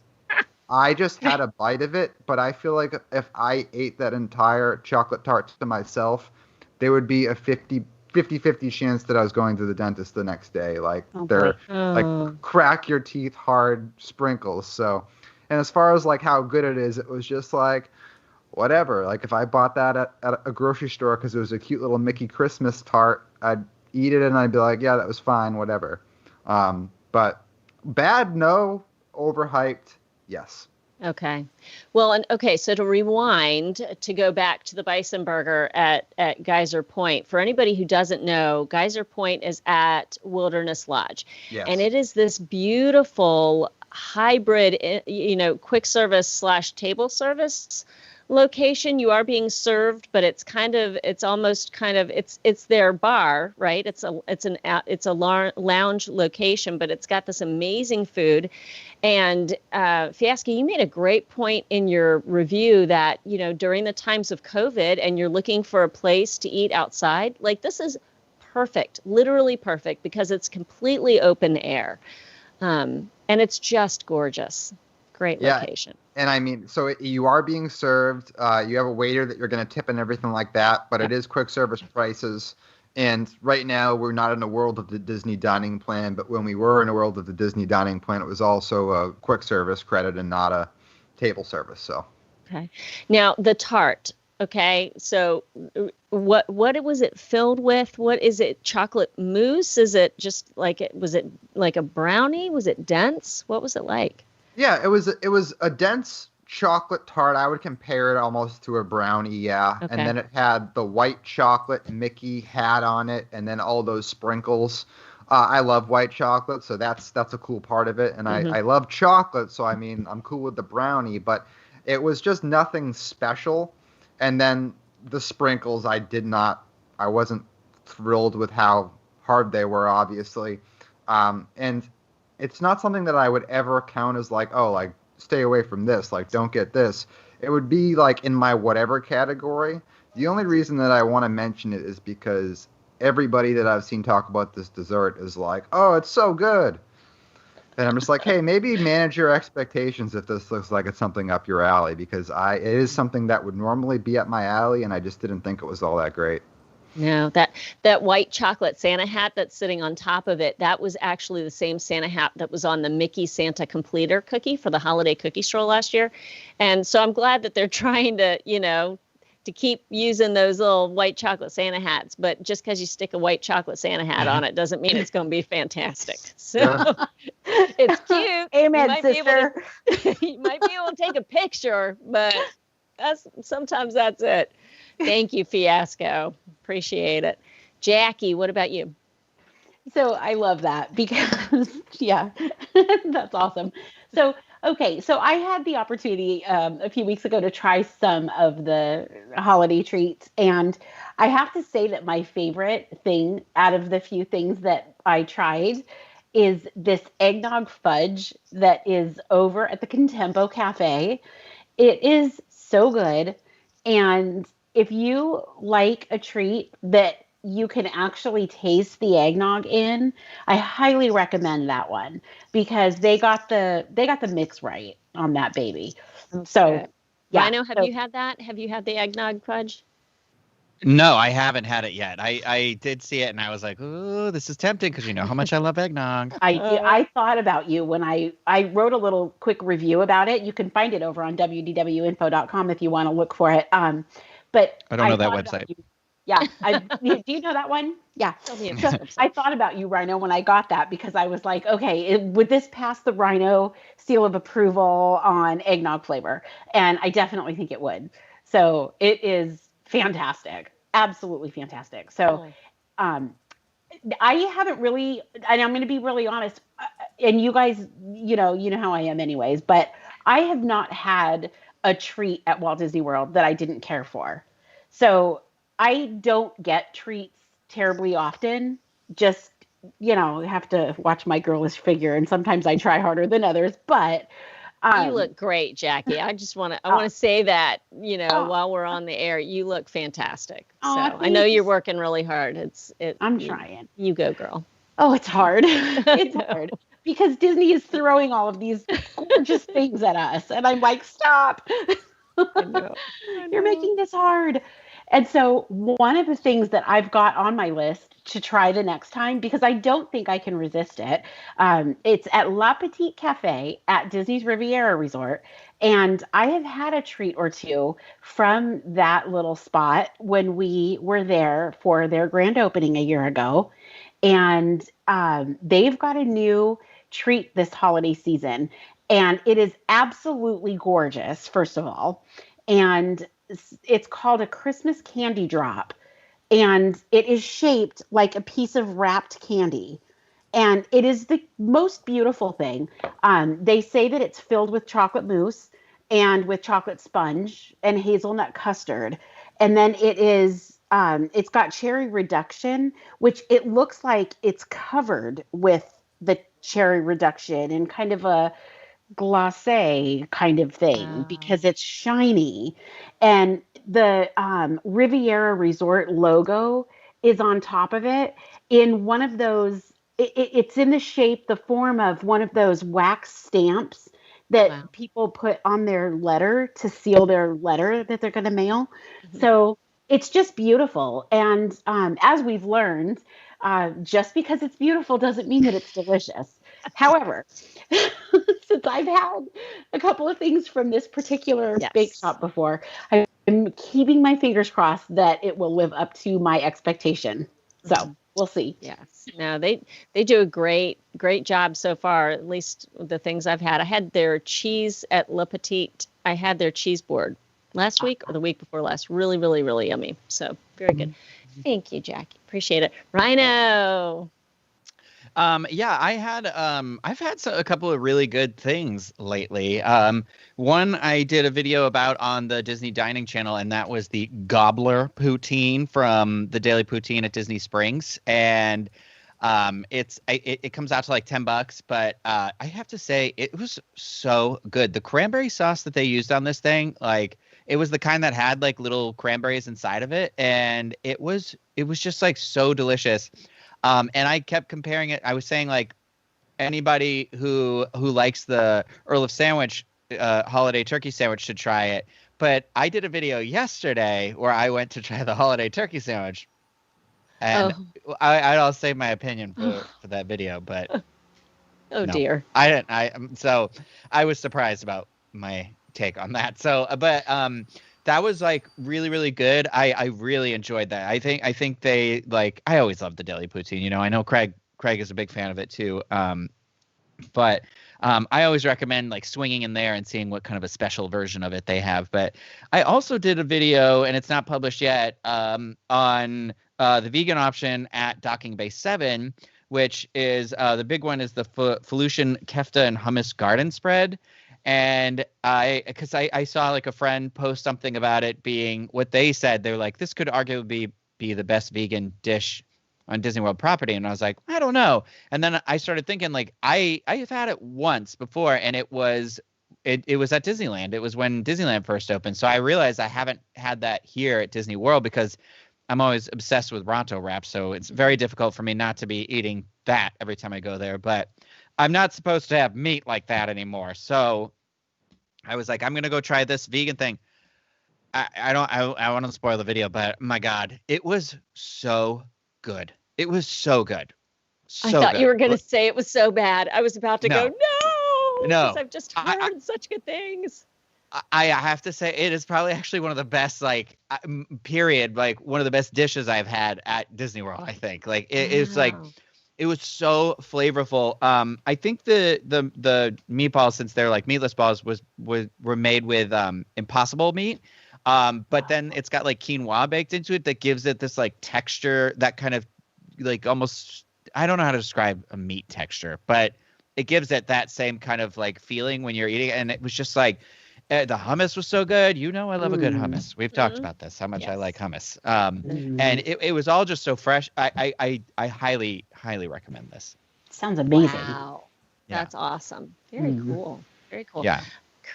[SPEAKER 5] I just had a bite of it, but I feel like if I ate that entire chocolate tart to myself, there would be a 50-50 chance that I was going to the dentist the next day. Like they're like crack your teeth hard sprinkles. So, and as far as like how good it is, it was just like whatever. Like if I bought that at a grocery store because it was a cute little Mickey Christmas tart, I'd eat it and I'd be like, yeah, that was fine, whatever. But bad, no. Overhyped, yes.
[SPEAKER 1] Okay. Well, and okay, so to rewind, to go back to the bison burger at Geyser Point, for anybody who doesn't know, Geyser Point is at Wilderness Lodge.
[SPEAKER 5] Yes.
[SPEAKER 1] And it is this beautiful hybrid, quick service / table service location. You are being served, but it's their bar, right? It's a lounge location, but it's got this amazing food. And Fiasco, you made a great point in your review that, during the times of COVID and you're looking for a place to eat outside, like this is perfect, literally perfect, because it's completely open air. And it's just gorgeous. Great location.
[SPEAKER 5] And I mean, so you are being served. You have a waiter that you're going to tip and everything like that, but it is quick service prices. And right now, we're not in a world of the Disney dining plan, but when we were in a world of the Disney dining plan, it was also a quick service credit and not a table service. So. Okay.
[SPEAKER 1] Now the tart. Okay, so what was it filled with? What is it? Chocolate mousse? Is it just like was it like a brownie? Was it dense? What was it like?
[SPEAKER 5] Yeah, it was a dense chocolate tart. I would compare it almost to a brownie, yeah. Okay. And then it had the white chocolate Mickey hat on it, and then all those sprinkles. I love white chocolate, so that's a cool part of it. And I love chocolate, so I mean, I'm cool with the brownie, but it was just nothing special. And then the sprinkles, I wasn't thrilled with how hard they were, obviously. And it's not something that I would ever count as like, oh, like, stay away from this, like, don't get this. It would be like in my whatever category. The only reason that I want to mention it is because everybody that I've seen talk about this dessert is like, oh, it's so good. And I'm just like, hey, maybe manage your expectations if this looks like it's something up your alley, because it is something that would normally be up my alley, and I just didn't think it was all that great.
[SPEAKER 1] No, that white chocolate Santa hat that's sitting on top of it, that was actually the same Santa hat that was on the Mickey Santa Completer cookie for the holiday cookie stroll last year. And so I'm glad that they're trying to, to keep using those little white chocolate Santa hats. But just because you stick a white chocolate Santa hat on it doesn't mean it's going to be fantastic. So it's cute.
[SPEAKER 3] Amen, sister.
[SPEAKER 1] You might be able to take a picture, but sometimes that's it. Thank you, Fiasco. Appreciate it. Jackie, what about you?
[SPEAKER 3] So I love that because, yeah, that's awesome. So, Okay, so I had the opportunity a few weeks ago to try some of the holiday treats, and I have to say that my favorite thing out of the few things that I tried is this eggnog fudge that is over at the Contempo Cafe. It is so good, and if you like a treat that you can actually taste the eggnog in, I highly recommend that one because they got the mix right on that baby. So,
[SPEAKER 1] Okay.
[SPEAKER 3] yeah.
[SPEAKER 1] Rhino, have you had that? Have you had the eggnog fudge?
[SPEAKER 4] No, I haven't had it yet. I did see it and I was like, "Ooh, this is tempting," because you know how much I love eggnog.
[SPEAKER 3] I thought about you when I wrote a little quick review about it. You can find it over on wdwinfo.com if you want to look for it. But
[SPEAKER 4] I don't know that
[SPEAKER 3] thought about
[SPEAKER 4] website.
[SPEAKER 3] you. Yeah, do you know that one? Yeah.
[SPEAKER 1] Tell me
[SPEAKER 3] So
[SPEAKER 1] about it.
[SPEAKER 3] I thought about you, Rhino, when I got that because I was like, okay, would this pass the Rhino seal of approval on eggnog flavor? And I definitely think it would. So it is fantastic, absolutely fantastic. So, um, I haven't really, and I'm going to be really honest, and you guys, you know how I am anyways, but I have not had a treat at Walt Disney World that I didn't care for. So I don't get treats terribly often. Just, have to watch my girlish figure, and sometimes I try harder than others, but
[SPEAKER 1] You look great, Jackie. I want to say that, while we're on the air, you look fantastic. So I know you're working really hard.
[SPEAKER 3] I'm trying.
[SPEAKER 1] You go, girl.
[SPEAKER 3] Oh, it's hard. It's hard because Disney is throwing all of these gorgeous things at us. And I'm like, stop.
[SPEAKER 1] I know.
[SPEAKER 3] You're making this hard. And so one of the things that I've got on my list to try the next time, because I don't think I can resist it, it's at La Petite Cafe at Disney's Riviera Resort. And I have had a treat or two from that little spot when we were there for their grand opening a year ago. And they've got a new treat this holiday season. And it is absolutely gorgeous, first of all. And it's called a Christmas candy drop. And it is shaped like a piece of wrapped candy. And it is the most beautiful thing. They say that it's filled with chocolate mousse and with chocolate sponge and hazelnut custard. And then it's got cherry reduction, which it looks like it's covered with the cherry reduction in kind of a glacé kind of thing because it's shiny. And the Riviera Resort logo is on top of it in one of those. It's in the form of one of those wax stamps that people put on their letter to seal their letter that they're going to mail. Mm-hmm. So it's just beautiful. And as we've learned, just because it's beautiful doesn't mean that it's delicious. However, since I've had a couple of things from this particular bake shop before, I'm keeping my fingers crossed that it will live up to my expectation. So we'll see.
[SPEAKER 1] Yes. No, they do a great job so far, at least the things I've had. I had their cheese at Le Petit. I had their cheese board last week or the week before last. Really, really, really yummy. So very good. Thank you, Jackie. Appreciate it. Rhino.
[SPEAKER 4] I've had a couple of really good things lately. One I did a video about on the Disney Dining channel, and that was the Gobbler poutine from the Daily Poutine at Disney Springs. And it comes out to like $10, but I have to say it was so good. The cranberry sauce that they used on this thing, like it was the kind that had like little cranberries inside of it, and it was just like so delicious. And I kept comparing it. I was saying like anybody who likes the Earl of Sandwich holiday turkey sandwich should try it. But I did a video yesterday where I went to try the holiday turkey sandwich. And I'll save my opinion for that video, but
[SPEAKER 1] dear.
[SPEAKER 4] So I was surprised about my take on that. So, but that was like really, really good. I really enjoyed that. I think they like. I always love the Daily Poutine. I know Craig is a big fan of it too. But I always recommend like swinging in there and seeing what kind of a special version of it they have. But I also did a video, and it's not published yet, on the vegan option at Docking Bay 7, which is the big one is the Felucian kefta and hummus garden spread. And because I saw like a friend post something about it being what they said. They're like, this could arguably be the best vegan dish on Disney World property. And I was like, I don't know. And then I started thinking, like, I have had it once before, and it was at Disneyland. It was when Disneyland first opened. So I realized I haven't had that here at Disney World because I'm always obsessed with Bronto wraps. So it's very difficult for me not to be eating that every time I go there. But I'm not supposed to have meat like that anymore. So I was like, I'm going to go try this vegan thing. I want to spoil the video, but my God, it was so good. It was so good.
[SPEAKER 1] I thought you were going to say it was so bad. I was about to go, no,
[SPEAKER 4] because
[SPEAKER 1] I've just heard such good things.
[SPEAKER 4] I have to say it is probably actually one of the best, like, period, like one of the best dishes I've had at Disney World, I think. Like, it's like, it was so flavorful. I think the meatballs, since they're like meatless balls, were made with Impossible meat. But then it's got like quinoa baked into it that gives it this like texture, that kind of like almost, I don't know how to describe a meat texture, but it gives it that same kind of like feeling when you're eating it. And it was just like, the hummus was so good. You know, I love a good hummus. We've talked about this, how much I like hummus. And it was all just so fresh. I highly, highly recommend this.
[SPEAKER 3] Sounds amazing.
[SPEAKER 1] Wow. That's awesome. Very cool. Very cool.
[SPEAKER 4] Yeah.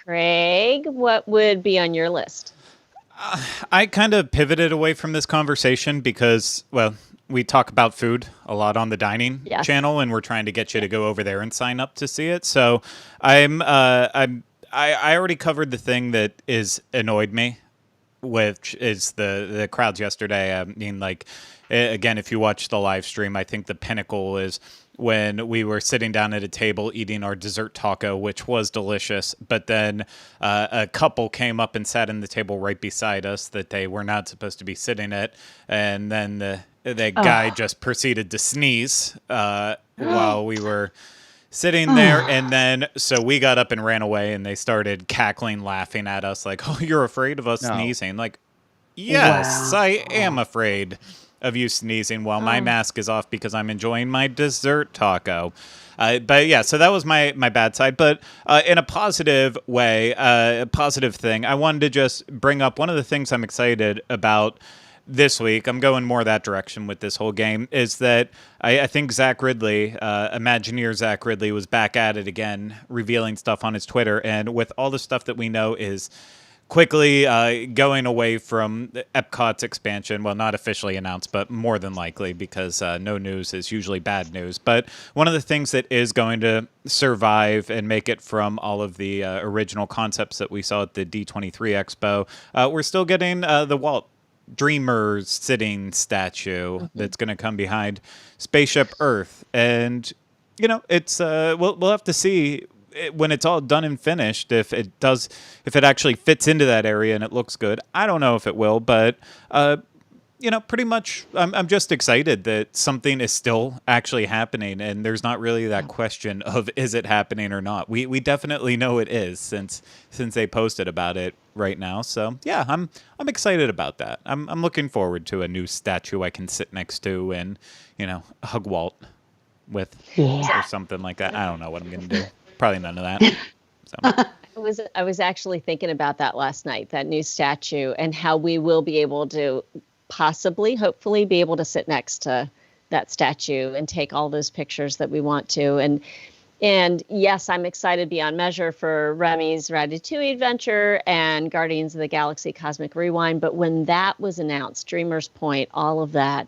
[SPEAKER 1] Craig, what would be on your list?
[SPEAKER 2] I kind of pivoted away from this conversation because, well, we talk about food a lot on the dining channel, and we're trying to get you to go over there and sign up to see it. So I already covered the thing that is annoyed me, which is the crowds yesterday. I mean, like, again, if you watch the live stream, I think the pinnacle is when we were sitting down at a table eating our dessert taco, which was delicious. But then a couple came up and sat in the table right beside us that they were not supposed to be sitting at. And then the guy just proceeded to sneeze while we were sitting there. And then so we got up and ran away, and they started cackling, laughing at us like, oh, you're afraid of us sneezing? Like, yes, I am afraid of you sneezing while my mask is off because I'm enjoying my dessert taco. But yeah, so that was my bad side. But in a positive way, a positive thing, I wanted to just bring up one of the things I'm excited about this week. I'm going more that direction with this whole game, is that I think Zach Ridley, Imagineer Zach Ridley, was back at it again, revealing stuff on his Twitter. And with all the stuff that we know is quickly going away from EPCOT's expansion. Well, not officially announced, but more than likely, because no news is usually bad news. But one of the things that is going to survive and make it from all of the original concepts that we saw at the D23 Expo, we're still getting the Walt Dreamers sitting statue that's going to come behind Spaceship Earth. And, you know, it's we'll have to see when it's all done and finished, if it actually fits into that area and it looks good. I don't know if it will, but you know, pretty much I'm just excited that something is still actually happening, and there's not really that question of is it happening or not. We definitely know it is since they posted about it right now. So yeah, I'm excited about that. I'm looking forward to a new statue I can sit next to and, you know, hug Walt with or something like that. I don't know what I'm gonna do. Probably none of that. So.
[SPEAKER 1] I was actually thinking about that last night, that new statue, and how we will be able to hopefully be able to sit next to that statue and take all those pictures that we want to. And yes, I'm excited beyond measure for Remy's Ratatouille adventure and Guardians of the Galaxy Cosmic Rewind. But when that was announced, Dreamer's Point, all of that,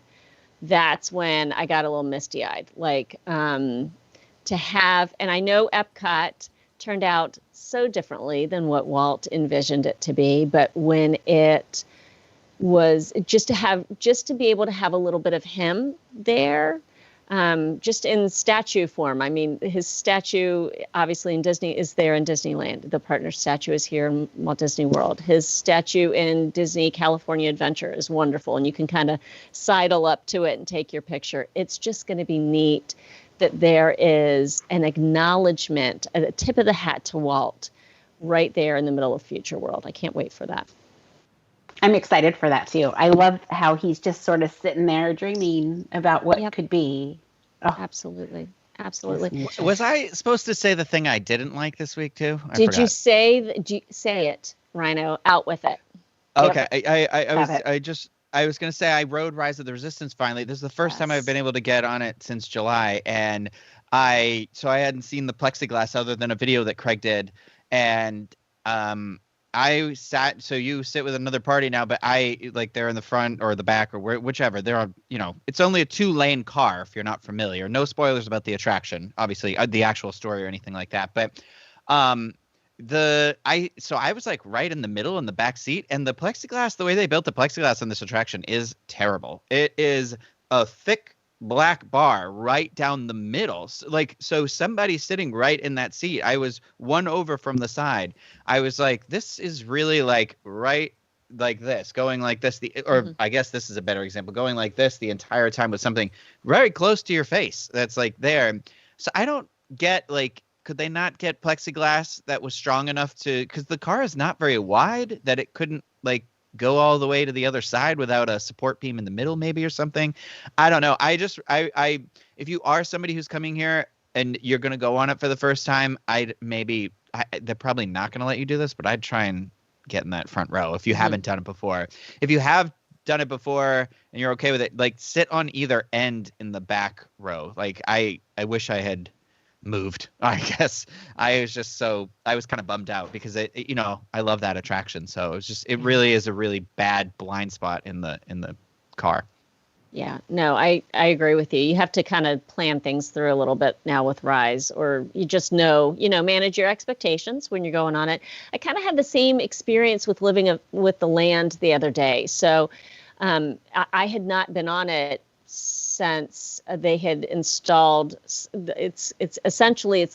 [SPEAKER 1] that's when I got a little misty-eyed. Like, to have, and I know EPCOT turned out so differently than what Walt envisioned it to be, but when it was just to be able to have a little bit of him there, just in statue form. I mean, his statue, obviously in Disney, is there in Disneyland. The partner statue is here in Walt Disney World. His statue in Disney California Adventure is wonderful, and you can kind of sidle up to it and take your picture. It's just going to be neat that there is an acknowledgement, a tip of the hat to Walt right there in the middle of Future World. I can't wait for that.
[SPEAKER 3] I'm excited for that too. I love how he's just sort of sitting there dreaming about what could be.
[SPEAKER 1] Oh. Absolutely. Absolutely.
[SPEAKER 4] Was I supposed to say the thing I didn't like this week too?
[SPEAKER 1] Did you say it, Rhino? Out with it.
[SPEAKER 4] Okay.
[SPEAKER 3] Yep.
[SPEAKER 4] I was going to say I rode Rise of the Resistance finally. This is the first time I've been able to get on it since July, and I hadn't seen the plexiglass other than a video that Craig did, and I sat. So you sit with another party now, but they're in the front or the back or whichever. They're on. It's only a 2-lane car if you're not familiar. No spoilers about the attraction, obviously, the actual story or anything like that. But I was like right in the middle in the back seat, and the plexiglass, the way they built the plexiglass on this attraction is terrible. It is a thick black bar right down the middle. So somebody sitting right in that seat, I was one over from the side. I was like, this is really like right like this, going like this, I guess this is a better example, going like this the entire time with something very close to your face that's like there. So I don't get, like, could they not get plexiglass that was strong enough because the car is not very wide, that it couldn't like go all the way to the other side without a support beam in the middle maybe or something. I don't know. If you are somebody who's coming here and you're going to go on it for the first time, they're probably not going to let you do this, but I'd try and get in that front row if you haven't done it before. If you have done it before and you're okay with it, like sit on either end in the back row. Like I wish I had moved. I guess I was kind of bummed out because I love that attraction. So it really is a really bad blind spot in the car.
[SPEAKER 1] Yeah, no, I agree with you. You have to kind of plan things through a little bit now with Rise, or you just manage your expectations when you're going on it. I kind of had the same experience with living with the land the other day. So I had not been on it since they had installed, it's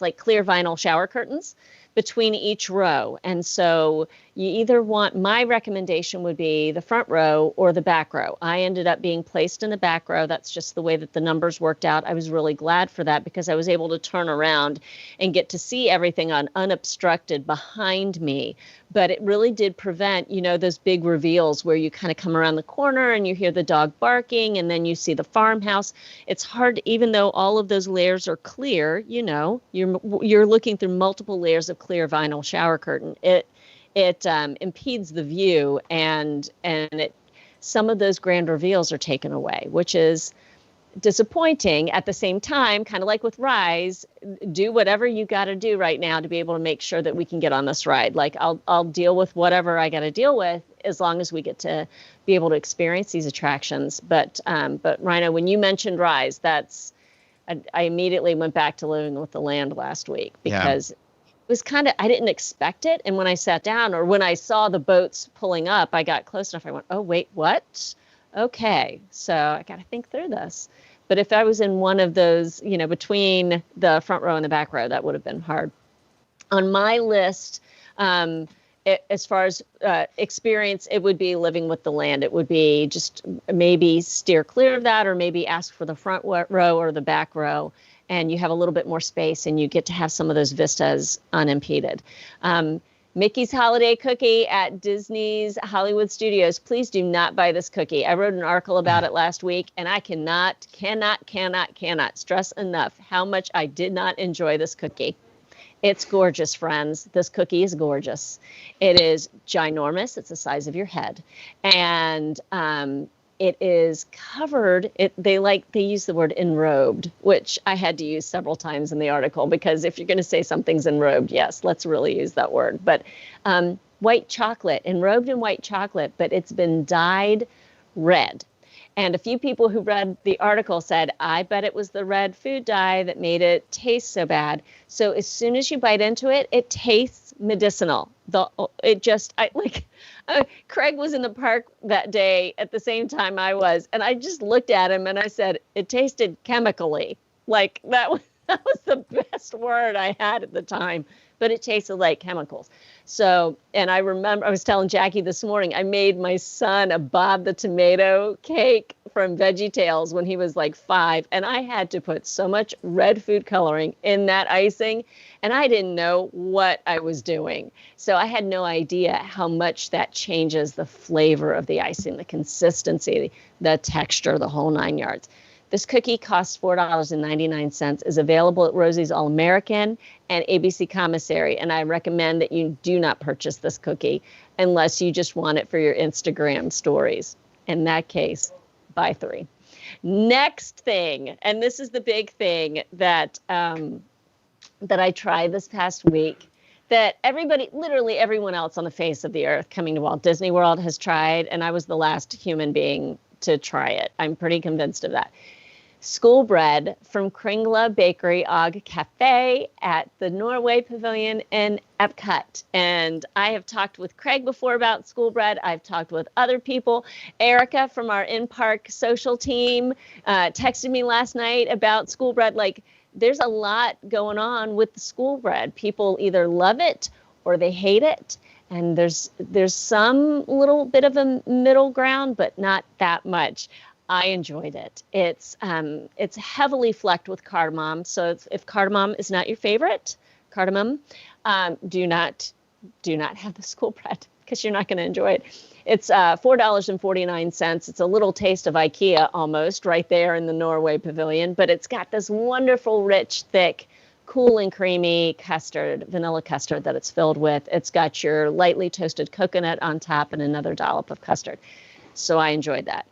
[SPEAKER 1] like clear vinyl shower curtains between each row. And so you either my recommendation would be the front row or the back row. I ended up being placed in the back row. That's just the way that the numbers worked out. I was really glad for that because I was able to turn around and get to see everything unobstructed behind me. But it really did prevent, those big reveals where you kind of come around the corner and you hear the dog barking and then you see the farmhouse. It's hard, even though all of those layers are clear, you're looking through multiple layers of clear vinyl shower curtain. It impedes the view and some of those grand reveals are taken away, which is disappointing. At the same time, kind of like with Rise, do whatever you got to do right now to be able to make sure that we can get on this ride. Like I'll deal with whatever I got to deal with as long as we get to be able to experience these attractions. But Rhino, when you mentioned Rise, I immediately went back to living with the land last week because it was I didn't expect it. And when I sat down or when I saw the boats pulling up, I got close enough. I went, oh, wait, what? Okay, so I got to think through this. But if I was in one of those, between the front row and the back row, that would have been hard. On my list, as far as experience, it would be living with the land. It would be just maybe steer clear of that or maybe ask for the front row or the back row. And you have a little bit more space and you get to have some of those vistas unimpeded. Mickey's Holiday Cookie at Disney's Hollywood Studios. Please do not buy this cookie. I wrote an article about it last week, and I cannot stress enough how much I did not enjoy this cookie. It's gorgeous, friends. This cookie is gorgeous. It is ginormous. It's the size of your head. And it is covered. They use the word enrobed, which I had to use several times in the article because if you're going to say something's enrobed, yes, let's really use that word. But white chocolate, enrobed in white chocolate, but it's been dyed red. And a few people who read the article said, I bet it was the red food dye that made it taste so bad. So as soon as you bite into it, it tastes medicinal. Craig was in the park that day at the same time I was, and I just looked at him and I said, it tasted chemically. Like that was the best word I had at the time, but it tasted like chemicals. So, and I remember I was telling Jackie this morning, I made my son a Bob the Tomato cake from VeggieTales when he was like 5, and I had to put so much red food coloring in that icing, and I didn't know what I was doing. So I had no idea how much that changes the flavor of the icing, the consistency, the texture, the whole 9 yards. This cookie costs $4.99, is available at Rosie's All-American and ABC Commissary, and I recommend that you do not purchase this cookie unless you just want it for your Instagram stories. In that case, buy 3. Next thing, and this is the big thing that that I tried this past week, that everybody, literally everyone else on the face of the earth coming to Walt Disney World has tried, and I was the last human being to try it. I'm pretty convinced of that. School bread from Kringla Bakery Og Cafe at the Norway Pavilion in EPCOT. And I have talked with Craig before about school bread. I've talked with other people. Erica from our in-park social team texted me last night about school bread. Like, there's a lot going on with the school bread. People either love it or they hate it. And there's some little bit of a middle ground, but not that much. I enjoyed it. It's heavily flecked with cardamom. So if cardamom is not your favorite, do not have the school bread because you're not going to enjoy it. It's $4.49. It's a little taste of IKEA almost right there in the Norway Pavilion, but it's got this wonderful, rich, thick, cool and creamy custard, vanilla custard that it's filled with. It's got your lightly toasted coconut on top and another dollop of custard. So I enjoyed that.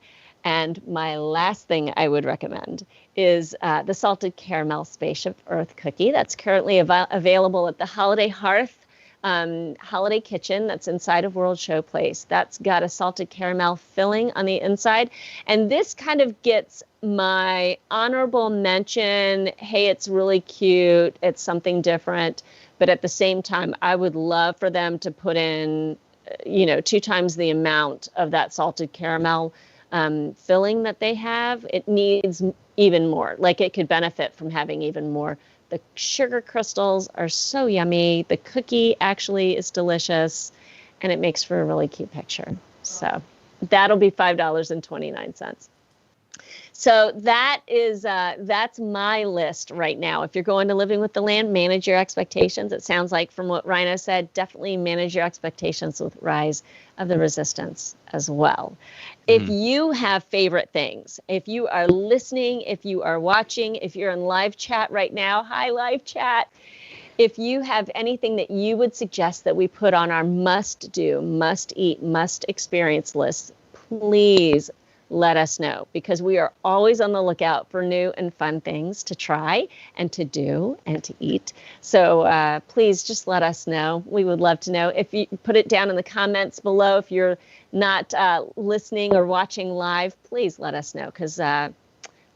[SPEAKER 1] And my last thing I would recommend is the salted caramel Spaceship Earth cookie that's currently available at the Holiday Hearth Holiday Kitchen that's inside of World Showplace. That's got a salted caramel filling on the inside. And this kind of gets my honorable mention. Hey, it's really cute. It's something different. But at the same time, I would love for them to put in, 2 times the amount of that salted caramel filling that they have. It needs even more. Like, it could benefit from having even more. The sugar crystals are so yummy. The cookie actually is delicious, and it makes for a really cute picture. So that'll be $5.29. So that's my list right now. If you're going to Living with the Land, manage your expectations. It sounds like from what Rhino said, definitely manage your expectations with Rise of the Resistance as well. If you have favorite things, if you are listening, if you are watching, if you're in live chat right now, hi live chat. If you have anything that you would suggest that we put on our must do, must eat, must experience list, please let us know, because we are always on the lookout for new and fun things to try and to do and to eat. So please just let us know. We would love to know. If you put it down in the comments below, if you're not listening or watching live, please let us know, because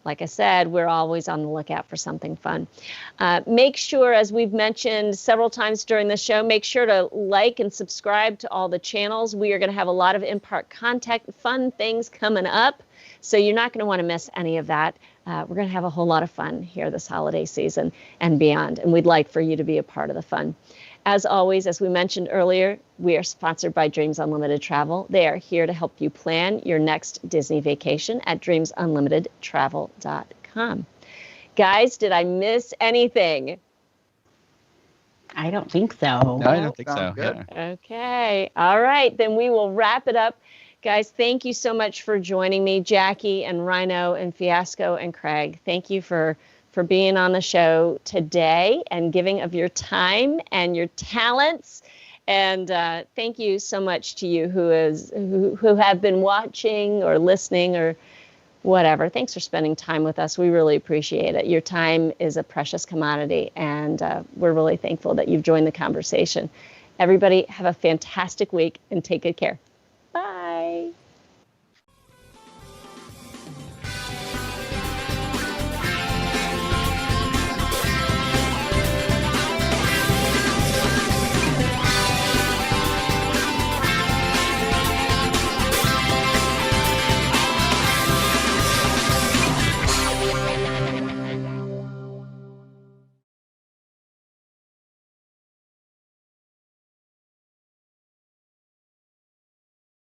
[SPEAKER 1] like I said, we're always on the lookout for something fun. Make sure, as we've mentioned several times during the show, make sure to like and subscribe to all the channels. We are going to have a lot of in-park content, fun things coming up, so you're not going to want to miss any of that. We're going to have a whole lot of fun here this holiday season and beyond, and we'd like for you to be a part of the fun. As always, as we mentioned earlier, we are sponsored by Dreams Unlimited Travel. They are here to help you plan your next Disney vacation at dreamsunlimitedtravel.com. Guys, did I miss anything?
[SPEAKER 3] I don't think so.
[SPEAKER 4] No, I don't think so.
[SPEAKER 5] Good.
[SPEAKER 4] Yeah.
[SPEAKER 1] Okay. All right. Then we will wrap it up. Guys, thank you so much for joining me, Jackie and Rhino and Fiasco and Craig. Thank you for being on the show today and giving of your time and your talents. And thank you so much to you who have been watching or listening or whatever. Thanks for spending time with us. We really appreciate it. Your time is a precious commodity, and we're really thankful that you've joined the conversation. Everybody have a fantastic week and take good care.